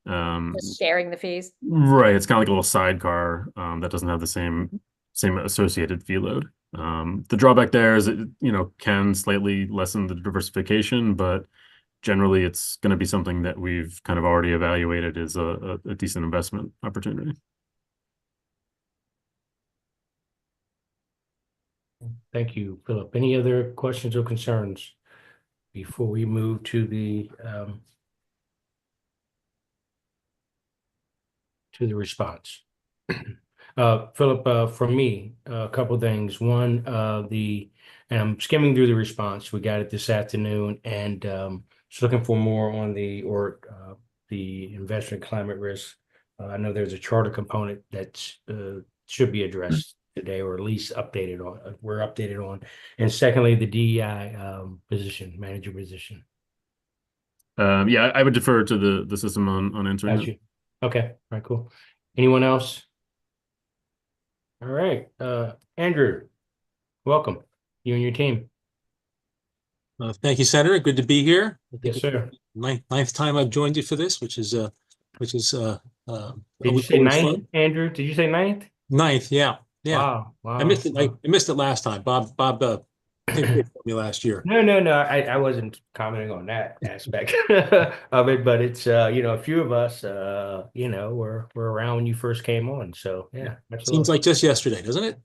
Just sharing the fees. right. It's kind of like a little sidecar that doesn't have the same associated fee load. The drawback there is it you know can slightly lessen the diversification, but generally it's going to be something that we've kind of already evaluated as a decent investment opportunity. Thank you, Philip. Any other questions or concerns before we move to the response? Philip, from me, a couple of things. One, and I'm skimming through the response. We got it this afternoon, and just looking for more on the investment climate risk. I know there's a charter component that should be addressed today, or at least updated on. We're updated on. And secondly, the DEI manager position. Yeah, I would defer to the system on answering Got that. you. Okay. All right, cool. Anyone else? All right. Andrew, welcome. You and your team. Thank you, Senator. Good to be here. Yes, sir. Ninth time I've joined you for this, which is Did you always say ninth, fun. Andrew? Did you say ninth? Ninth, yeah. Wow. I missed it. I missed it last time. Bob picked it for me last year. No. I wasn't commenting on that aspect of it, but it's you know, a few of us you know, were around when you first came on. So yeah, Seems like just yesterday, doesn't it?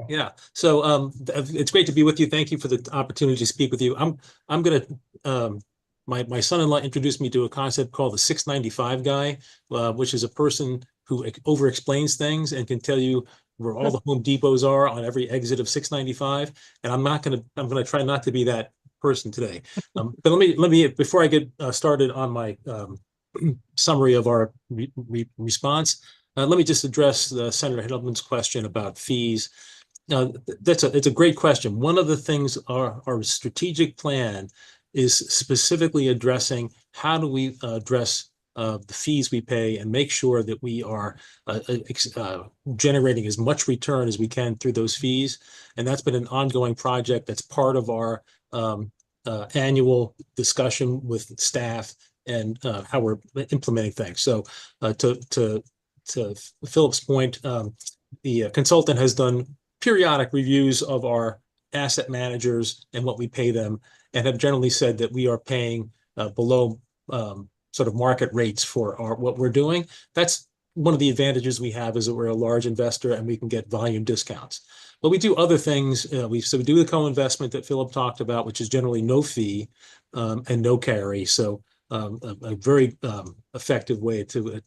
Yeah. So it's great to be with you. Thank you for the opportunity to speak with you. I'm gonna my son-in-law introduced me to a concept called the 695 guy, which is a person who over-explains things and can tell you where all the Home Depots are on every exit of 695. And I'm gonna try not to be that person today. But let me before I get started on my summary of our response, let me just address Senator Hiddleman's question about fees. It's a great question. One of the things our strategic plan is specifically addressing how do we address the fees we pay and make sure that we are generating as much return as we can through those fees. And that's been an ongoing project that's part of our annual discussion with staff and how we're implementing things. So to Philip's point, the consultant has done periodic reviews of our asset managers and what we pay them, and have generally said that we are paying below sort of market rates for what we're doing. That's one of the advantages we have, is that we're a large investor and we can get volume discounts. But we do other things. We do the co-investment that Philip talked about, which is generally no fee and no carry. So a very effective way to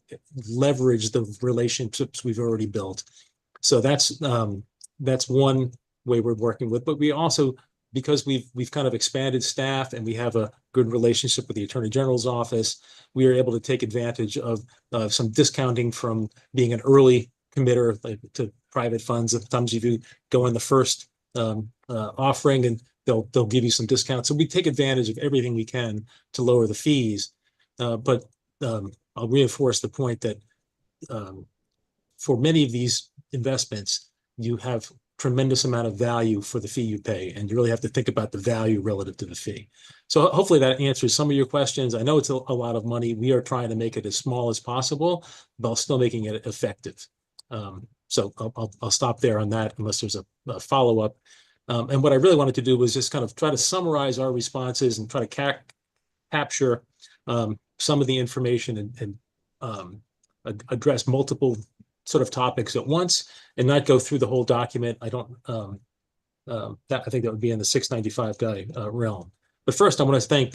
leverage the relationships we've already built. So that's one way we're working with. But we also, because we've kind of expanded staff and we have a good relationship with the Attorney General's office, we are able to take advantage of some discounting from being an early committer to private funds. Sometimes if you go in the first offering, and they'll give you some discounts. So we take advantage of everything we can to lower the fees. But I'll reinforce the point that for many of these investments, you have tremendous amount of value for the fee you pay, and you really have to think about the value relative to the fee. So hopefully that answers some of your questions. I know it's a lot of money. We are trying to make it as small as possible, while still making it effective. So I'll stop there on that unless there's a follow-up. And what I really wanted to do was just kind of try to summarize our responses and try to capture some of the information and address multiple sort of topics at once and not go through the whole document. I don't, I think that would be in the 695 guy realm. But first, I want to thank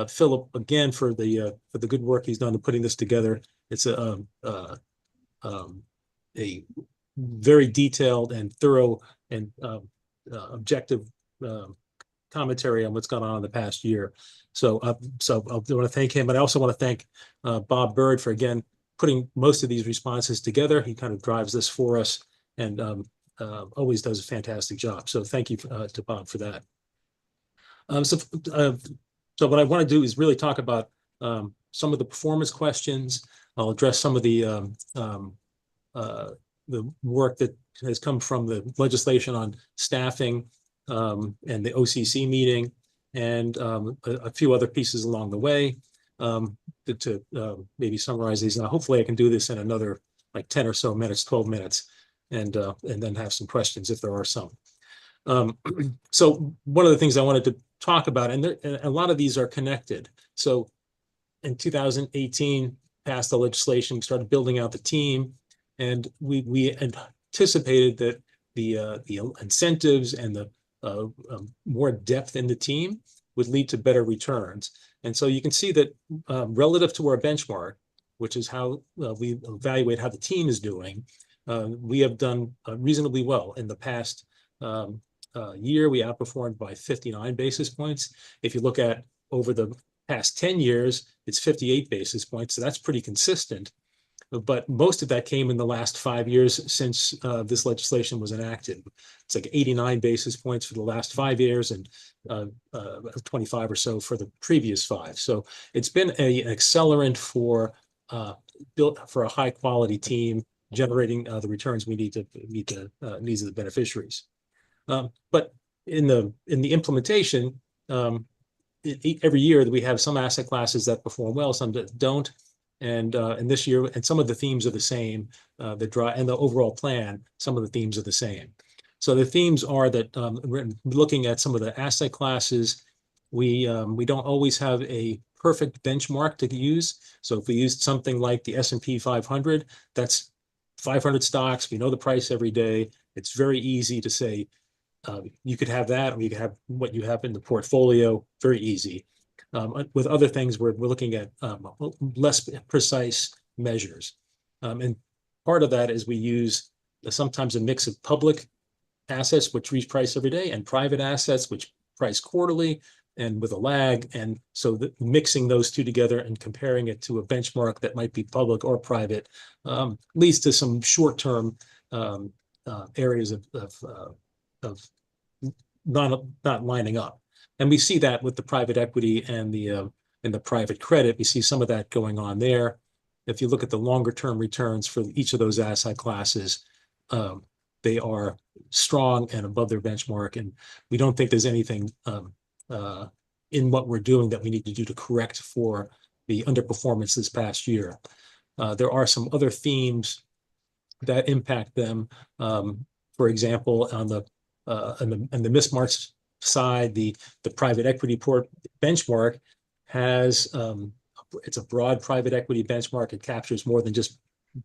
Philip again for the good work he's done in putting this together. It's a very detailed and thorough and objective commentary on what's gone on in the past year. So I want to thank him, but I also want to thank Bob Bird for again putting most of these responses together. He kind of drives this for us and always does a fantastic job. So thank you to Bob for that. So what I want to do is really talk about some of the performance questions. I'll address some of the work that has come from the legislation on staffing and the OCC meeting, and a few other pieces along the way to maybe summarize these. Now, hopefully I can do this in another like 10 or so minutes, 12 minutes, and then have some questions if there are some. So one of the things I wanted to talk about, and a lot of these are connected. So in 2018, passed the legislation, we started building out the team, and we anticipated that the incentives and the more depth in the team would lead to better returns. And so you can see that relative to our benchmark, which is how we evaluate how the team is doing, we have done reasonably well. In the past year, we outperformed by 59 basis points. If you look at over the past 10 years, it's 58 basis points. So that's pretty consistent. But most of that came in the last 5 years since this legislation was enacted. It's like 89 basis points for the last 5 years and 25 or so for the previous 5. So it's been an accelerant for built for a high quality team generating the returns we need to meet the needs of the beneficiaries. But in the implementation, every year we have some asset classes that perform well, some that don't. And this year, and some of the themes are the same, and the overall plan, some of the themes are the same. So the themes are that we're looking at some of the asset classes. We don't always have a perfect benchmark to use. So if we used something like the S&P 500, that's 500 stocks. We know the price every day. It's very easy to say you could have that, or you could have what you have in the portfolio. Very easy. With other things, we're looking at less precise measures. And part of that is we use sometimes a mix of public assets, which reprice every day, and private assets, which price quarterly and with a lag. And so mixing those two together and comparing it to a benchmark that might be public or private leads to some short-term areas of not lining up. And we see that with the private equity and the private credit. We see some of that going on there. If you look at the longer term returns for each of those asset classes, they are strong and above their benchmark. And we don't think there's anything in what we're doing that we need to do to correct for the underperformance this past year. There are some other themes that impact them. For example, on the mismatch side, the private equity benchmark has it's a broad private equity benchmark. It captures more than just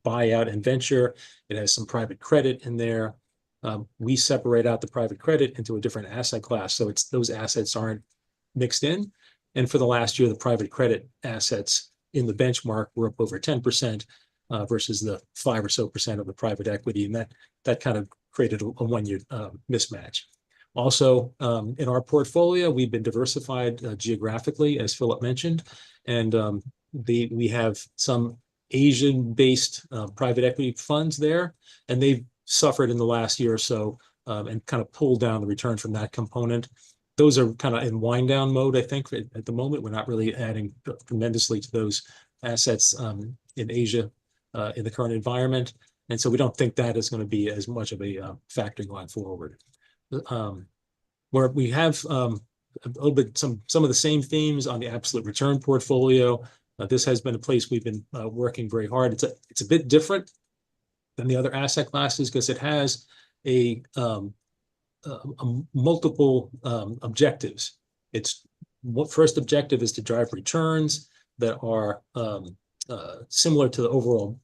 buyout and venture. It has some private credit in there. We separate out the private credit into a different asset class, so those assets aren't mixed in. And for the last year, the private credit assets in the benchmark were up over 10% versus the 5% or so of the private equity, and that kind of created a 1 year mismatch. Also, in our portfolio, we've been diversified geographically, as Philip mentioned, and we have some Asian-based private equity funds there, and they've suffered in the last year or so and kind of pulled down the return from that component. Those are kind of in wind down mode, I think, at the moment. We're not really adding tremendously to those assets in Asia in the current environment, and so we don't think that is going to be as much of a factor going forward. Where we have a little bit some of the same themes on the absolute return portfolio. This has been a place we've been working very hard. It's a bit different than the other asset classes because it has a multiple objectives. Its first objective is to drive returns that are similar to the overall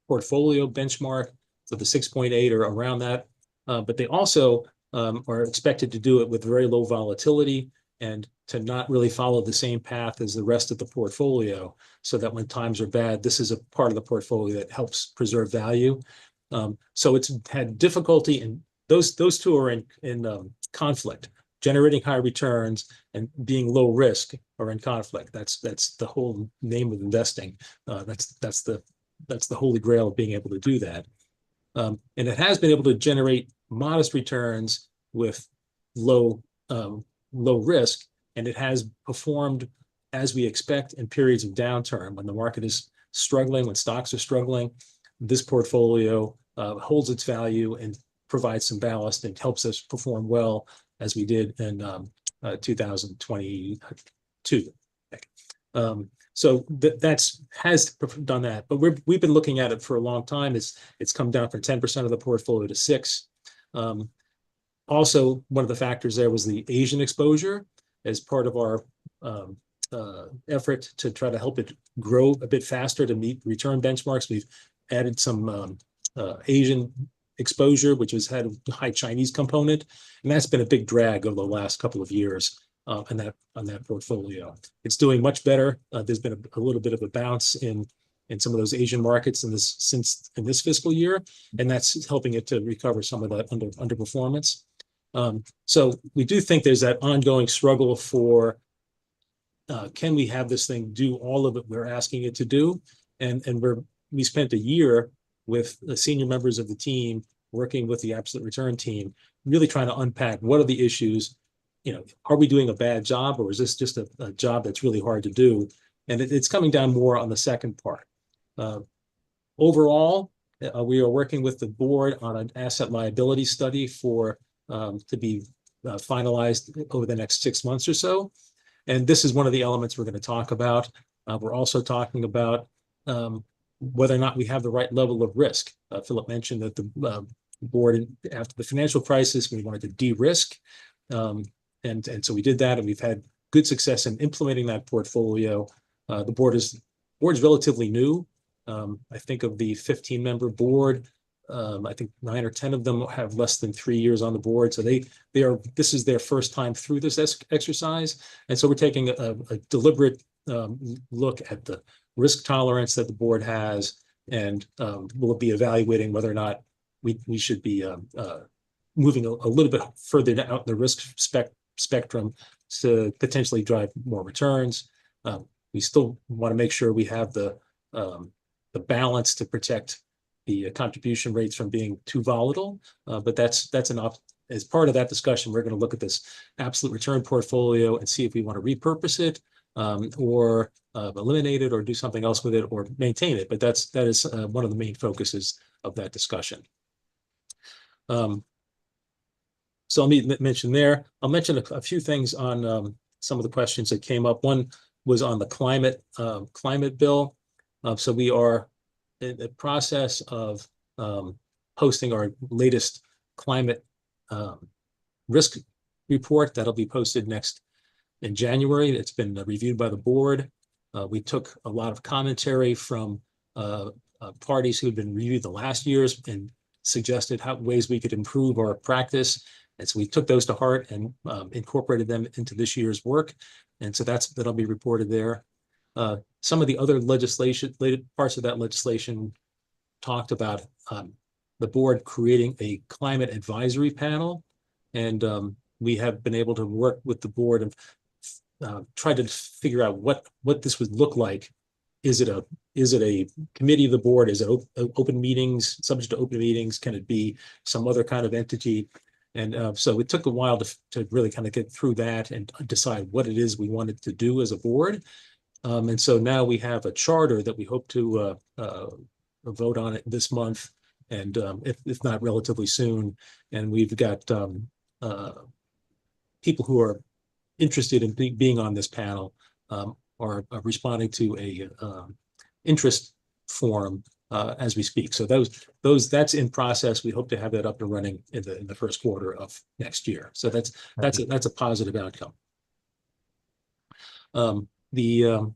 portfolio benchmark, so the 6.8 or around that. But they also are expected to do it with very low volatility and to not really follow the same path as the rest of the portfolio, so that when times are bad, this is a part of the portfolio that helps preserve value. So it's had difficulty, and those two are in conflict. Generating high returns and being low risk are in conflict. That's the whole name of investing. That's the holy grail of being able to do that. And it has been able to generate modest returns with low risk, and it has performed as we expect in periods of downturn. When the market is struggling, when stocks are struggling, this portfolio holds its value and provides some ballast and helps us perform well, as we did in 2022. So that's has done that, but we've been looking at it for a long time. It's come down from 10% of the portfolio to 6%. Also, one of the factors there was the Asian exposure as part of our effort to try to help it grow a bit faster to meet return benchmarks. We've added some Asian exposure, which has had a high Chinese component, and that's been a big drag over the last couple of years on that portfolio. It's doing much better. There's been a little bit of a bounce in some of those Asian markets in this fiscal year, and that's helping it to recover some of that underperformance. So we do think there's that ongoing struggle for can we have this thing do all of it we're asking it to do, and we spent a year with the senior members of the team working with the absolute return team, really trying to unpack what are the issues. Are we doing a bad job, or is this just a job that's really hard to do? And it's coming down more on the second part. Overall, we are working with the board on an asset liability study to be finalized over the next 6 months or so. And this is one of the elements we're going to talk about. We're also talking about whether or not we have the right level of risk. Philip mentioned that the board, after the financial crisis, we wanted to de-risk. And so we did that, and we've had good success in implementing that portfolio. The board is relatively new. I think of the 15-member board, I think 9 or 10 of them have less than 3 years on the board. So this is their first time through this exercise. And so we're taking a deliberate look at the risk tolerance that the board has, and we'll be evaluating whether or not we should be moving a little bit further out the risk spectrum to potentially drive more returns. We still want to make sure we have the balance to protect the contribution rates from being too volatile. But that's enough. As part of that discussion, we're going to look at this absolute return portfolio and see if we want to repurpose it, or eliminate it, or do something else with it, or maintain it. But that is one of the main focuses of that discussion. So let me mention there. I'll mention a few things on some of the questions that came up. One was on the climate bill. So we are in the process of posting our latest climate risk report. That'll be posted next in January. It's been reviewed by the board. We took a lot of commentary from parties who had been reviewed the last years and suggested ways we could improve our practice. And so we took those to heart and incorporated them into this year's work. And so that'll be reported there. Some of the other parts of that legislation talked about the board creating a climate advisory panel. And we have been able to work with the board and try to figure out what this would look like. Is it a committee of the board? Is it open meetings, subject to open meetings? Can it be some other kind of entity? And so it took a while to really kind of get through that and decide what it is we wanted to do as a board. And so now we have a charter that we hope to vote on it this month, and if not relatively soon. And we've got people who are interested in being on this panel are responding to a interest form as we speak. So that's in process. We hope to have that up and running in the first quarter of next year. So that's a positive outcome. The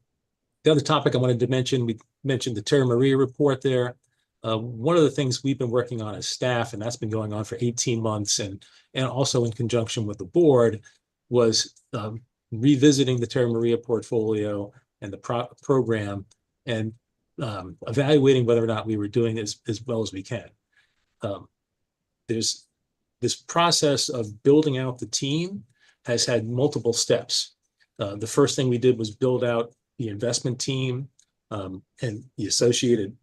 other topic I wanted to mention, we mentioned the Terra Maria report there. One of the things we've been working on as staff, and that's been going on for 18 months, and also in conjunction with the board, was revisiting the Terra Maria portfolio and the program, and evaluating whether or not we were doing as well as we can. There's this process of building out the team has had multiple steps. The first thing we did was build out the investment team and the associated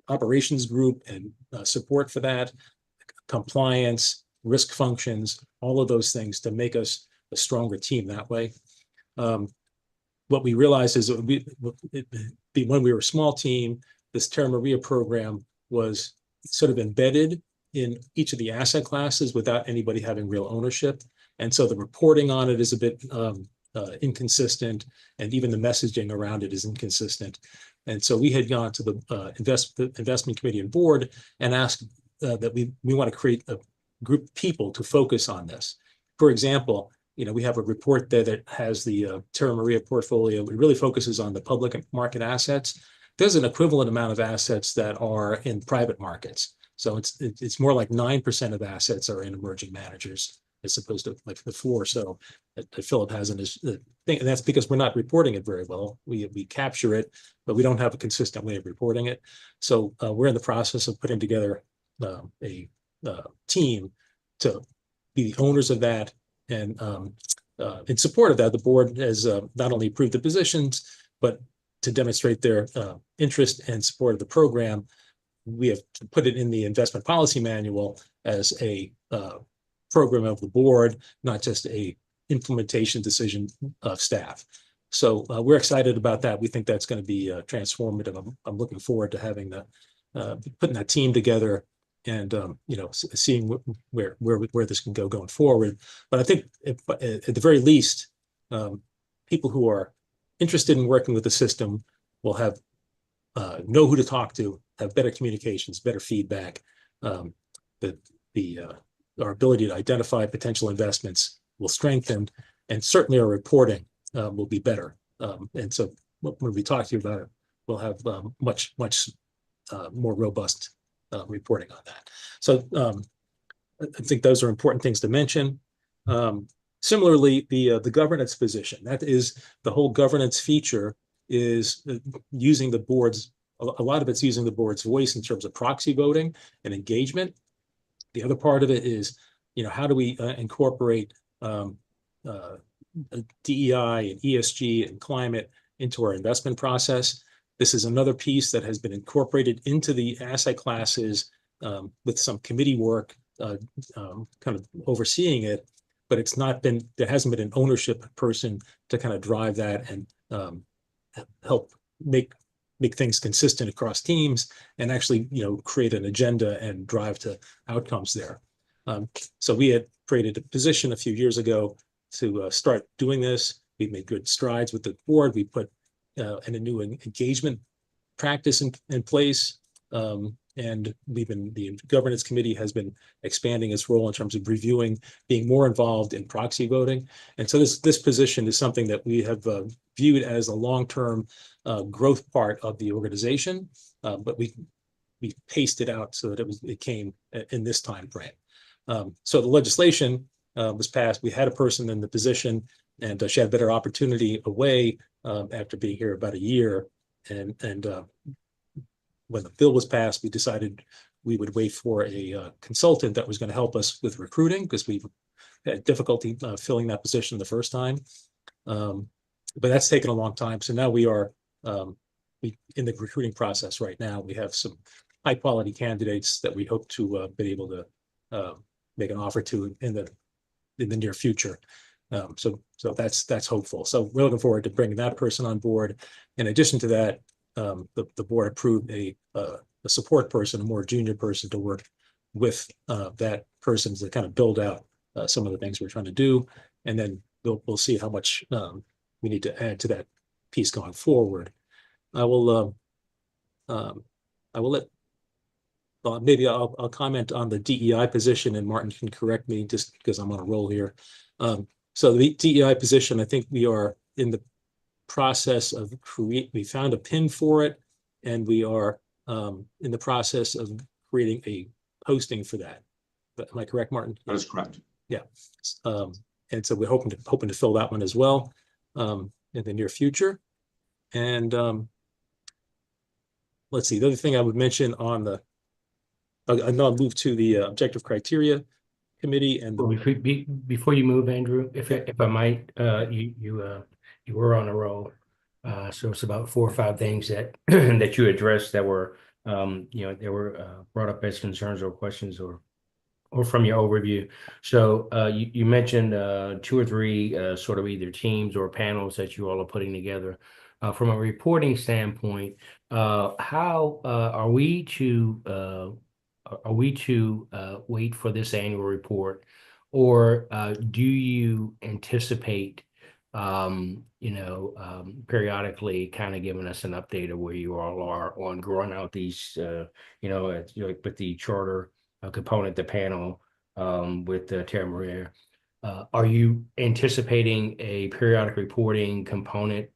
operations group and support for that, compliance, risk functions, all of those things to make us a stronger team that way. What we realized is when we were a small team, this Terra Maria program was sort of embedded in each of the asset classes without anybody having real ownership. And so the reporting on it is a bit inconsistent, and even the messaging around it is inconsistent. And so we had gone to the investment committee and board and asked that we want to create a group of people to focus on this. For example, we have a report there that has the Terra Maria portfolio. It really focuses on the public market assets. There's an equivalent amount of assets that are in private markets. So it's more like 9% of assets are in emerging managers, as opposed to like the 4 or so that Philip has in his thing. And that's because we're not reporting it very well. We capture it, but we don't have a consistent way of reporting it. So we're in the process of putting together a team to be the owners of that. And in support of that, the board has not only approved the positions, but to demonstrate their interest and support of the program, we have put it in the investment policy manual as a program of the board, not just a implementation decision of staff. So we're excited about that. We think that's going to be transformative. I'm looking forward to having putting that team together and seeing where this can go going forward. But I think at the very least, people who are interested in working with the system will have know who to talk to, have better communications, better feedback. Our ability to identify potential investments will strengthen, and certainly our reporting will be better. And so when we talk to you about it, we'll have much more robust reporting on that. So I think those are important things to mention. Similarly, the governance position, that is the whole governance feature, is using the board's, a lot of it's using the board's voice in terms of proxy voting and engagement. The other part of it is, how do we incorporate DEI and ESG and climate into our investment process? This is another piece that has been incorporated into the asset classes with some committee work kind of overseeing it, but there hasn't been an ownership person to kind of drive that and help make things consistent across teams and actually, create an agenda and drive to outcomes there. So we had created a position a few years ago to start doing this. We've made good strides with the board. We put a new engagement practice in place. And the governance committee has been expanding its role in terms of reviewing, being more involved in proxy voting. And so this position is something that we have viewed as a long-term growth part of the organization, but we paced it out so that it came in this time frame. So the legislation was passed. We had a person in the position, and she had a better opportunity away after being here about a year. And when the bill was passed, we decided we would wait for a consultant that was going to help us with recruiting, because we had difficulty filling that position the first time. But that's taken a long time. So now we are in the recruiting process right now. We have some high quality candidates that we hope to be able to make an offer to in the near future. So that's hopeful. So we're looking forward to bringing that person on board. In addition to that, the board approved a support person, a more junior person, to work with that person to kind of build out some of the things we're trying to do. And then we'll see how much we need to add to that piece going forward. I will I will let, well, maybe I'll comment on the DEI position, and Martin can correct me just because I'm on a roll here. So the DEI position, I think we are in the process of we found a pin for it, and we are in the process of creating a posting for that. But am I correct, Martin? That is correct. Yeah. And so we're hoping to fill that one as well in the near future. And let's see, the other thing I would mention on the, I'll move to the objective criteria committee and Well, before you move, Andrew, if I might, you were on a roll. So it's about 4 or 5 things that that you addressed that were they were brought up as concerns or questions or from your overview. So you mentioned 2 or 3 sort of either teams or panels that you all are putting together. From a reporting standpoint, how are we to wait for this annual report, or do you anticipate periodically kind of giving us an update of where you all are on growing out these like with the charter component, the panel with Terra Maria? Are you anticipating a periodic reporting component,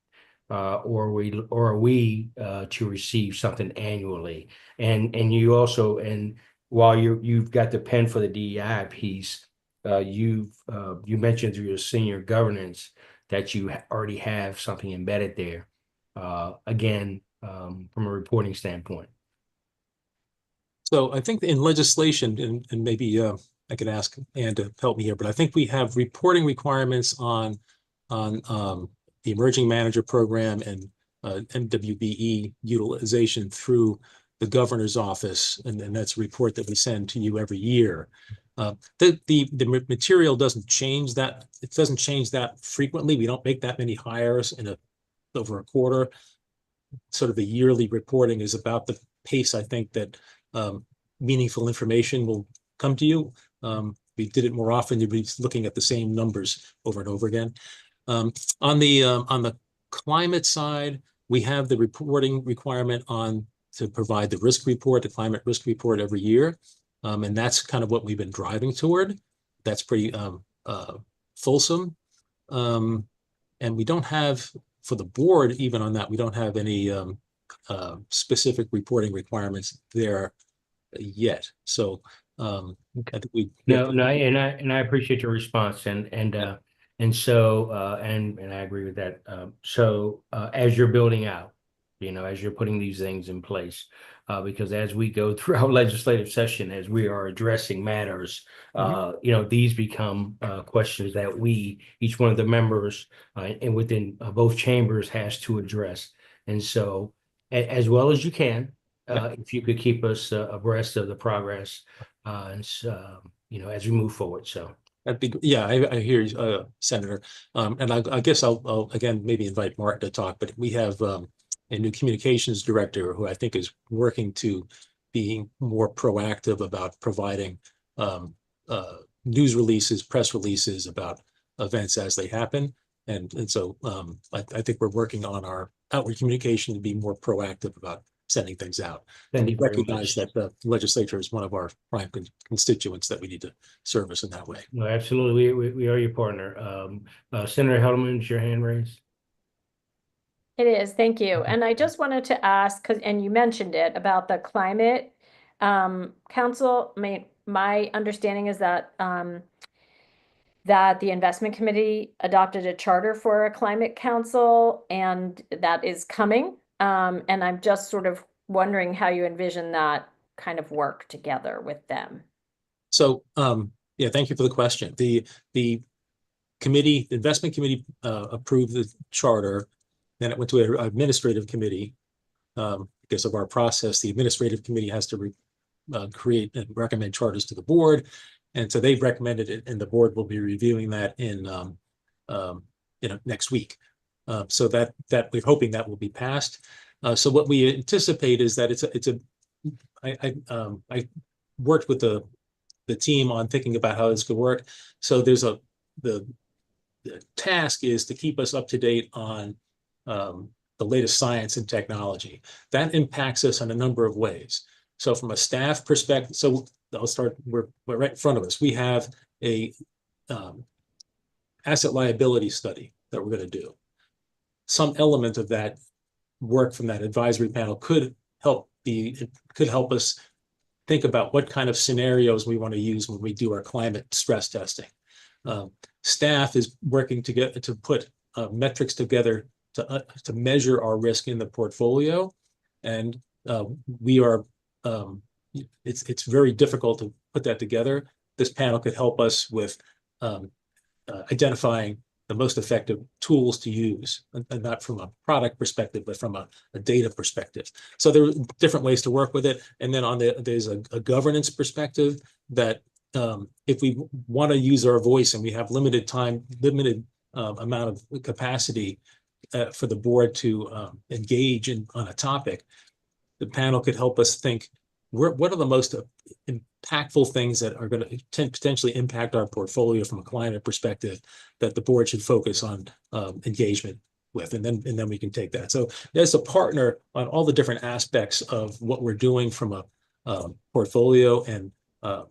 or are we to receive something annually? And you also, and while you've got the pen for the DEI piece, you mentioned through your senior governance that you already have something embedded there. Again, from a reporting standpoint. So I think in legislation, and maybe I could ask Ann to help me here, but I think we have reporting requirements on the Emerging Manager Program and MWBE utilization through the governor's office, and that's a report that we send to you every year. The material doesn't change that. It doesn't change that frequently. We don't make that many hires over a quarter. Sort of the yearly reporting is about the pace, I think, that meaningful information will come to you. We did it more often, you'd be looking at the same numbers over and over again. On the climate side, we have the reporting requirement to provide the risk report, the climate risk report every year. And that's kind of what we've been driving toward. That's pretty fulsome. And we don't have, for the board, even on that, we don't have any specific reporting requirements there yet. So I think and I appreciate your response, and so I agree with that. So as you're building out, as you're putting these things in place, because as we go through our legislative session, as we are addressing matters, these become questions that each one of the members and within both chambers has to address. And so, as well as you can, if you could keep us abreast of the progress, as we move forward. So. Yeah, I hear you, Senator. And I guess I'll again maybe invite Martin to talk, but we have a new communications director who I think is working to be more proactive about providing news releases, press releases about events as they happen. And so I think we're working on our outward communication to be more proactive about sending things out. And we recognize that the legislature is one of our prime constituents that we need to service in that way. No, absolutely. We are your partner. Senator Helderman, is your hand raised? It is, thank you. And I just wanted to ask, and you mentioned it, about the climate council. My understanding is that that the investment committee adopted a charter for a climate council, and that is coming. And I'm just sort of wondering how you envision that kind of work together with them. So, yeah, thank you for the question. The investment committee approved the charter. Then it went to an administrative committee. Because of our process, the administrative committee has to create and recommend charters to the board. And so they've recommended it, and the board will be reviewing that in next week. So that we're hoping that will be passed. So what we anticipate is that I worked with the team on thinking about how this could work. So there's the task is to keep us up to date on the latest science and technology. That impacts us in a number of ways. So from a staff perspective, so I'll start, we're right in front of us. We have a asset liability study that we're going to do. Some element of that work from that advisory panel could help us think about what kind of scenarios we want to use when we do our climate stress testing. Staff is working together to put metrics together to measure our risk in the portfolio, and we are. It's very difficult to put that together. This panel could help us with identifying the most effective tools to use, and not from a product perspective, but from a data perspective. So there are different ways to work with it. And then there's a governance perspective that if we want to use our voice and we have limited amount of capacity for the board to engage on a topic, the panel could help us think, what are the most impactful things that are going to potentially impact our portfolio from a climate perspective that the board should focus on engagement with, and then we can take that. So as a partner on all the different aspects of what we're doing from a portfolio and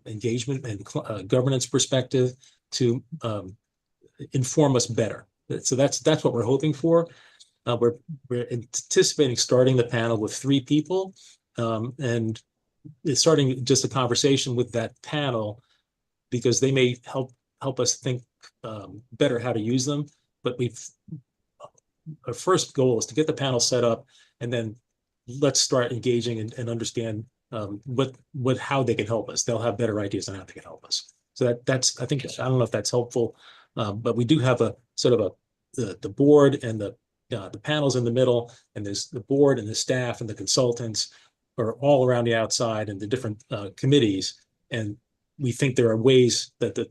engagement and governance perspective to inform us better. So that's what we're hoping for. We're anticipating starting the panel with 3 people, and it's starting just a conversation with that panel because they may help us think better how to use them. But our first goal is to get the panel set up, and then let's start engaging and understand how they can help us. They'll have better ideas on how they can help us. So that's I don't know if that's helpful, but we do have a sort of the board and the panels in the middle, and there's the board and the staff and the consultants are all around the outside and the different committees. And we think there are ways that the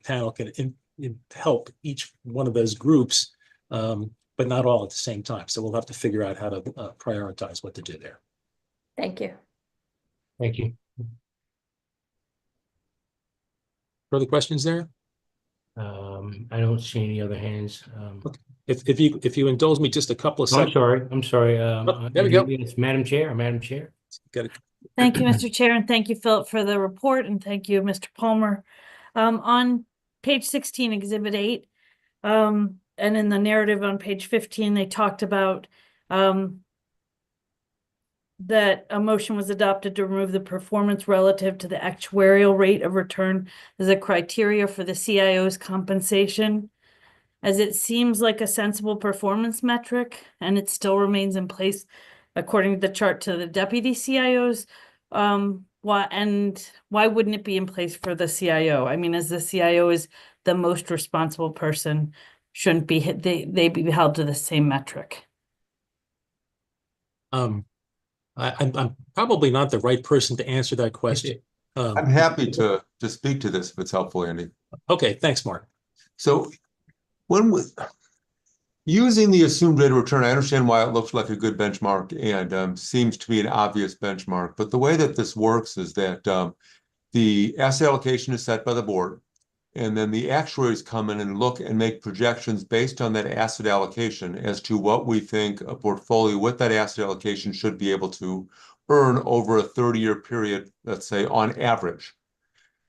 panel can help each one of those groups, but not all at the same time. So we'll have to figure out how to prioritize what to do there. Thank you. Thank you. Further questions there? I don't see any other hands. Okay. If you indulge me just a couple of seconds. I'm sorry. There we go. It's Madam Chair. Got it. Thank you, Mr. Chair, and thank you, Philip, for the report, and thank you, Mr. Palmer. On page 16, Exhibit 8, and in the narrative on page 15, they talked about that a motion was adopted to remove the performance relative to the actuarial rate of return as a criteria for the CIO's compensation, as it seems like a sensible performance metric, and it still remains in place according to the chart to the deputy CIOs. Why wouldn't it be in place for the CIO? I mean, as the CIO is the most responsible person, shouldn't they be held to the same metric? I'm probably not the right person to answer that question. I'm happy to speak to this if it's helpful, Andy. Okay, thanks, Mark. So using the assumed rate of return, I understand why it looks like a good benchmark and seems to be an obvious benchmark. But the way that this works is that the asset allocation is set by the board, and then the actuaries come in and look and make projections based on that asset allocation as to what we think a portfolio with that asset allocation should be able to earn over a 30-year period, let's say, on average.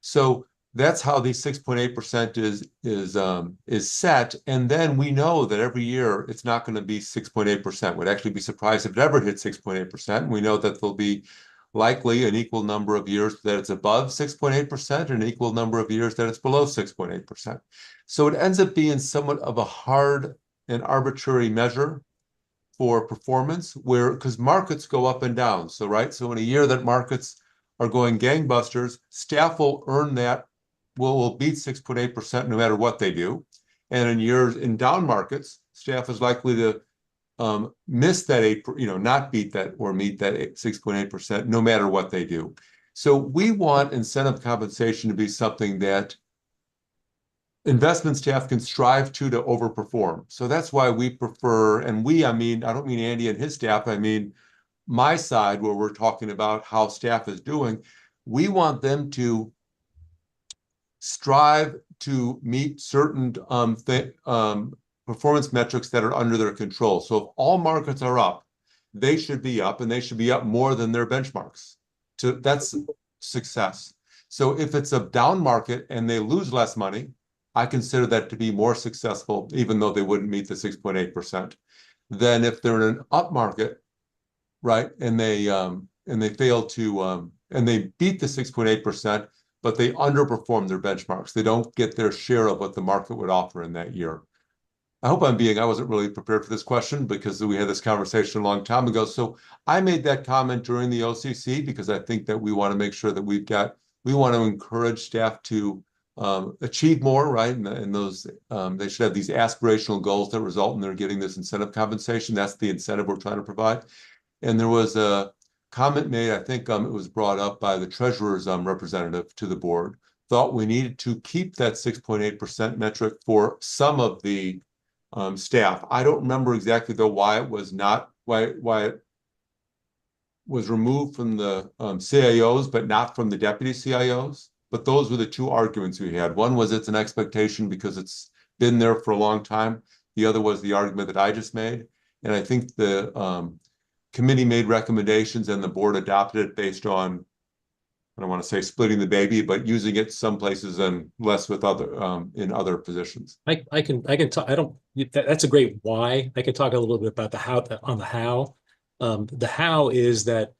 So that's how the 6.8% is set. And then we know that every year it's not going to be 6.8%. We'd actually be surprised if it ever hit 6.8%. We know that there'll be likely an equal number of years that it's above 6.8% and an equal number of years that it's below 6.8%. So it ends up being somewhat of a hard and arbitrary measure for performance, because markets go up and down. So in a year that markets are going gangbusters, staff will earn that, will beat 6.8% no matter what they do. And in years in down markets, staff is likely to miss that not beat that or meet that 6.8% no matter what they do. So we want incentive compensation to be something that investment staff can strive to overperform. So that's why we prefer, and I don't mean Andy and his staff, I mean my side where we're talking about how staff is doing. We want them to strive to meet certain performance metrics that are under their control. So if all markets are up, they should be up, and they should be up more than their benchmarks. That's success. So if it's a down market and they lose less money, I consider that to be more successful, even though they wouldn't meet the 6.8%. Than if they're in an up market, right, and they fail to and they beat the 6.8%, but they underperform their benchmarks. They don't get their share of what the market would offer in that year. I wasn't really prepared for this question because we had this conversation a long time ago. So I made that comment during the OCC because I think that we want to make sure that we want to encourage staff to achieve more, right? And those they should have these aspirational goals that result in their getting this incentive compensation. That's the incentive we're trying to provide. And there was a comment made, I think it was brought up by the treasurer's representative to the board, thought we needed to keep that 6.8% metric for some of the staff. I don't remember exactly though why it was removed from the CIOs, but not from the deputy CIOs. But those were the two arguments we had. One was it's an expectation because it's been there for a long time. The other was the argument that I just made. And I think the committee made recommendations and the board adopted it based on, I don't want to say splitting the baby, but using it some places and less with in other positions. I can talk. That's a great why. I can talk a little bit about the how on the how. The how is that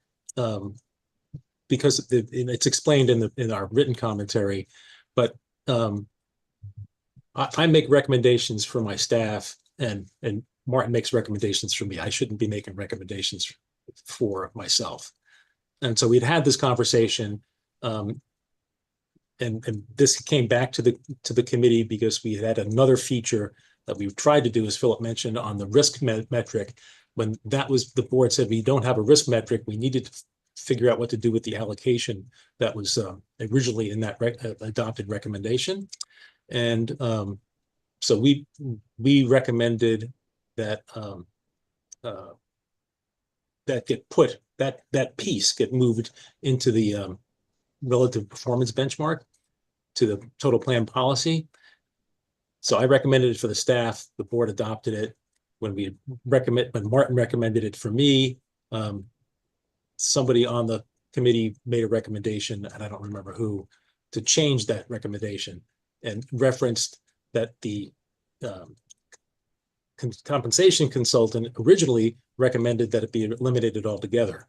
because it's explained in our written commentary, but I make recommendations for my staff, and Martin makes recommendations for me. I shouldn't be making recommendations for myself. And so we'd had this conversation, and this came back to the committee because we had another feature that we tried to do, as Philip mentioned, on the risk metric. When that was, the board said we don't have a risk metric, we needed to figure out what to do with the allocation that was originally in that adopted recommendation. And so we recommended that that piece get moved into the relative performance benchmark to the total plan policy. So I recommended it for the staff. The board adopted it. When Martin recommended it for me, somebody on the committee made a recommendation, and I don't remember who, to change that recommendation and referenced that the compensation consultant originally recommended that it be eliminated altogether.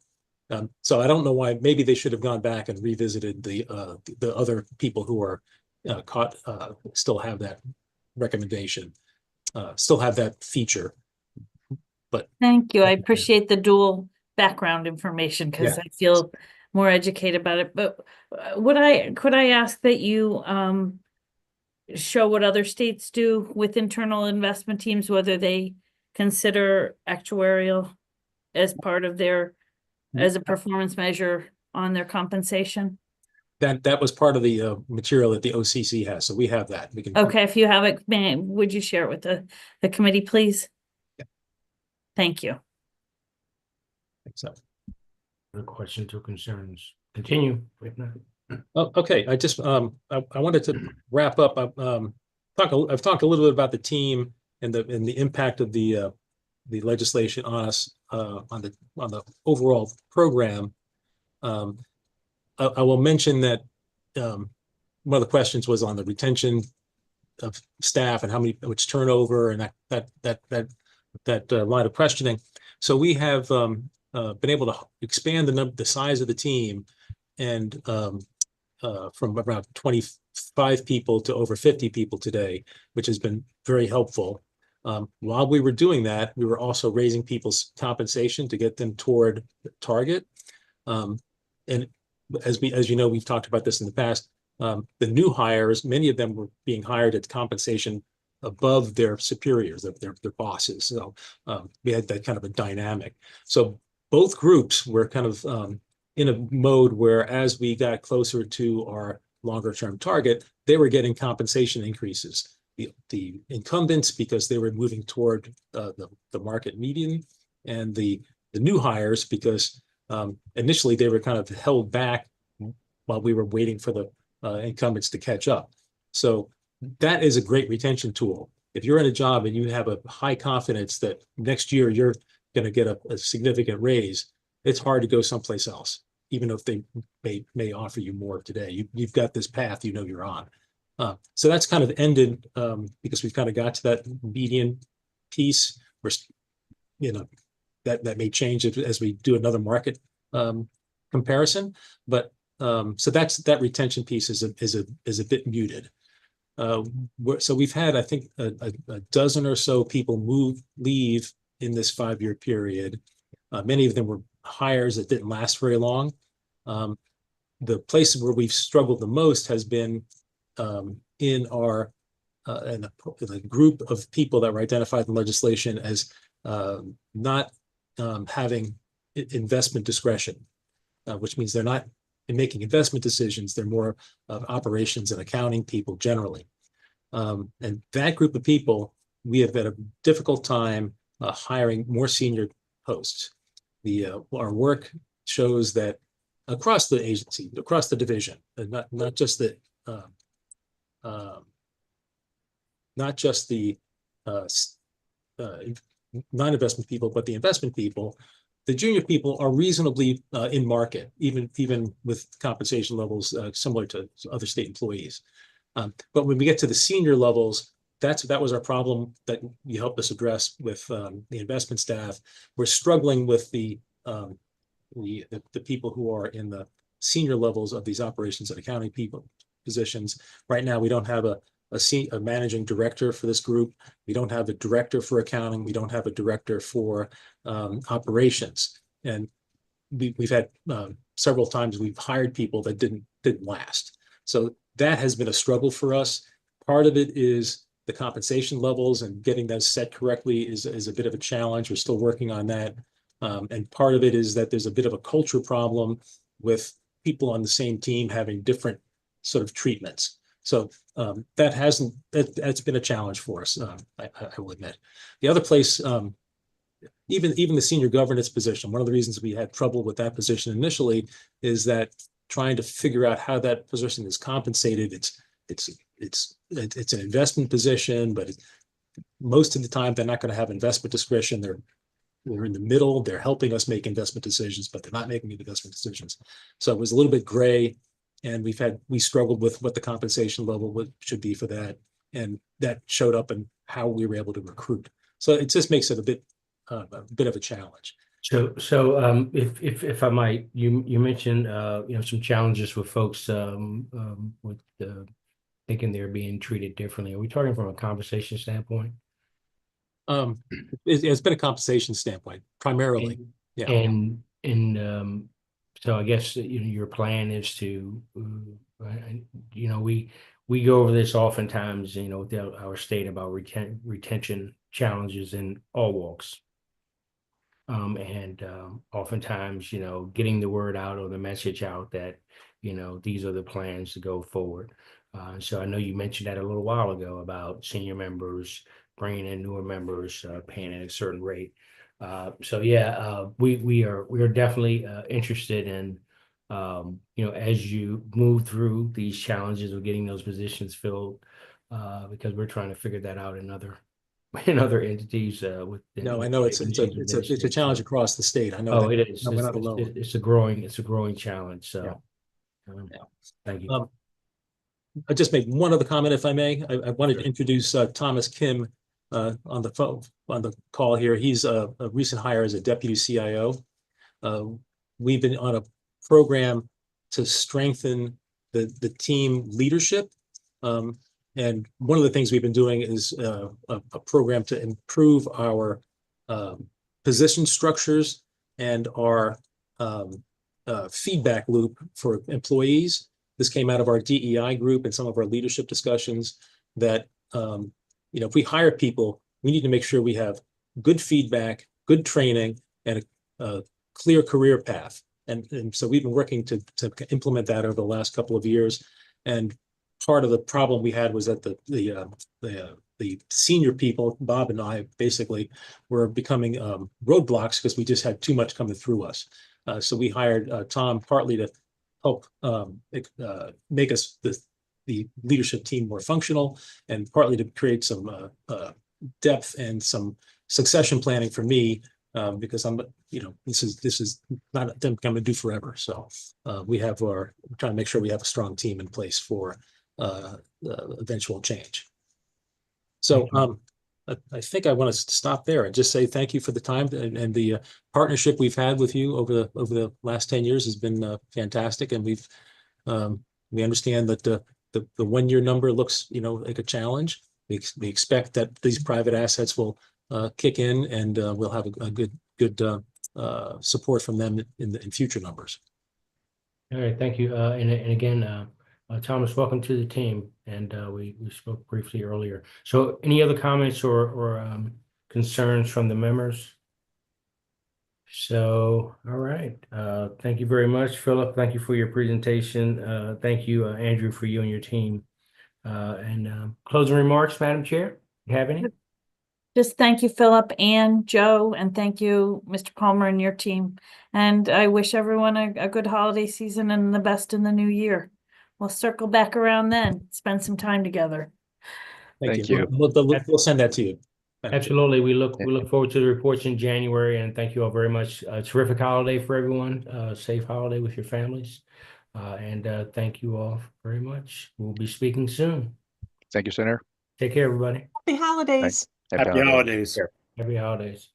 So I don't know why. Maybe they should have gone back and revisited the other people who are still have that recommendation, still have that feature. But thank you. I appreciate the dual background information because I feel more educated about it. But could I ask that you show what other states do with internal investment teams, whether they consider actuarial as part of their as a performance measure on their compensation? That was part of the material that the OCC has, so we have that. We can. Okay, if you have it, would you share it with the committee, please? Yeah. Thank you. So. Other questions or concerns? Continue. Oh, okay. I just I wanted to wrap up. I've talked a little bit about the team and the impact of the legislation on us on the overall program. I will mention that one of the questions was on the retention of staff and which turnover and that line of questioning. So we have been able to expand the size of the team and from around 25 people to over 50 people today, which has been very helpful. While we were doing that, we were also raising people's compensation to get them toward the target. And as you know, we've talked about this in the past. The new hires, many of them were being hired at compensation above their superiors, their bosses. So we had that kind of a dynamic. So both groups were kind of in a mode where, as we got closer to our longer term target, they were getting compensation increases. The incumbents, because they were moving toward the market median, and the new hires because initially they were kind of held back while we were waiting for the incumbents to catch up. So that is a great retention tool. if you're in a job and you have a high confidence that next year you're going to get a significant raise, it's hard to go someplace else, even if they may offer you more today. You've got this path you know you're on. So that's kind of ended because we've kind of got to that median piece. Where, you know, that may change as we do another market comparison. But so that retention piece is a bit muted. So we've had, I think, a dozen or so people leave in this 5-year period. Many of them were hires that didn't last very long. The place where we've struggled the most has been in our in a group of people that were identified in legislation as not having investment discretion, which means they're not in making investment decisions. They're more of operations and accounting people generally. And that group of people, we have had a difficult time hiring more senior posts. Our work shows that across the agency, across the division, and not just the non-investment people, but the investment people, the junior people are reasonably in market, even with compensation levels similar to other state employees. But when we get to the senior levels, that was our problem that you helped us address with the investment staff. We're struggling with the people who are in the senior levels of these operations and accounting people positions. Right now, we don't have a managing director for this group. We don't have a director for accounting. We don't have a director for operations. And we've had several times we've hired people that didn't last. So that has been a struggle for us. Part of it is the compensation levels, and getting those set correctly is a bit of a challenge. We're still working on that. And part of it is that there's a bit of a culture problem with people on the same team having different sort of treatments. So that's been a challenge for us, I will admit. The other place, even the senior governance position, one of the reasons we had trouble with that position initially is that trying to figure out how that position is compensated. It's an investment position, but most of the time they're not going to have investment discretion. They're in the middle. They're helping us make investment decisions, but they're not making investment decisions. So it was a little bit gray, and we struggled with what the compensation level should be for that, and that showed up in how we were able to recruit. So it just makes it a bit of a challenge. So if I might, you mentioned some challenges with folks with thinking they're being treated differently. Are we talking from a compensation standpoint? It's been a compensation standpoint primarily. So I guess your plan is to we go over this oftentimes with our state about retention challenges in all walks. Oftentimes, getting the word out or the message out that, these are the plans to go forward. So I know you mentioned that a little while ago about senior members bringing in newer members, paying at a certain rate. We are definitely interested in, as you move through these challenges of getting those positions filled, because we're trying to figure that out in other entities. No, I know it's a challenge across the state. I know. Oh, it is. No, we're not alone. It's a growing challenge. So, thank you. I'll just make one other comment, if I may. I wanted to introduce Thomas Kim on the call here. He's a recent hire as a deputy CIO. We've been on a program to strengthen the team leadership. And one of the things we've been doing is a program to improve our position structures and our feedback loop for employees. This came out of our DEI group and some of our leadership discussions that, if we hire people, we need to make sure we have good feedback, good training, and a clear career path. And so we've been working to implement that over the last couple of years. And part of the problem we had was that the senior people, Bob and I, basically were becoming roadblocks because we just had too much coming through us. So we hired Tom partly to help make us the the leadership team more functional, and partly to create some depth and some succession planning for me, because I'm, this is not a thing I'm going to do forever. So we're trying to make sure we have a strong team in place for eventual change. So I think I want to stop there and just say thank you for the time and the partnership we've had with you over the last 10 years has been fantastic, and we understand that the 1 year number looks like a challenge. We expect that these private assets will kick in, and we'll have a good support from them in future numbers. All right, thank you. And again, Thomas, welcome to the team. And we spoke briefly earlier. So any other comments or concerns from the members? So, all right. Thank you very much, Philip. Thank you for your presentation. Thank you, Andrew, for you and your team. And closing remarks, Madam Chair, you have any? Just thank you, Philip and Joe, and thank you, Mr. Palmer and your team. And I wish everyone a good holiday season and the best in the new year. We'll circle back around then, spend some time together. Thank you. We'll send that to you. Absolutely. We look forward to the reports in January, and thank you all very much. Terrific holiday for everyone. Safe holiday with your families. And thank you all very much. We'll be speaking soon. Thank you, Senator. Take care, everybody. Happy holidays. Happy holidays. Happy holidays.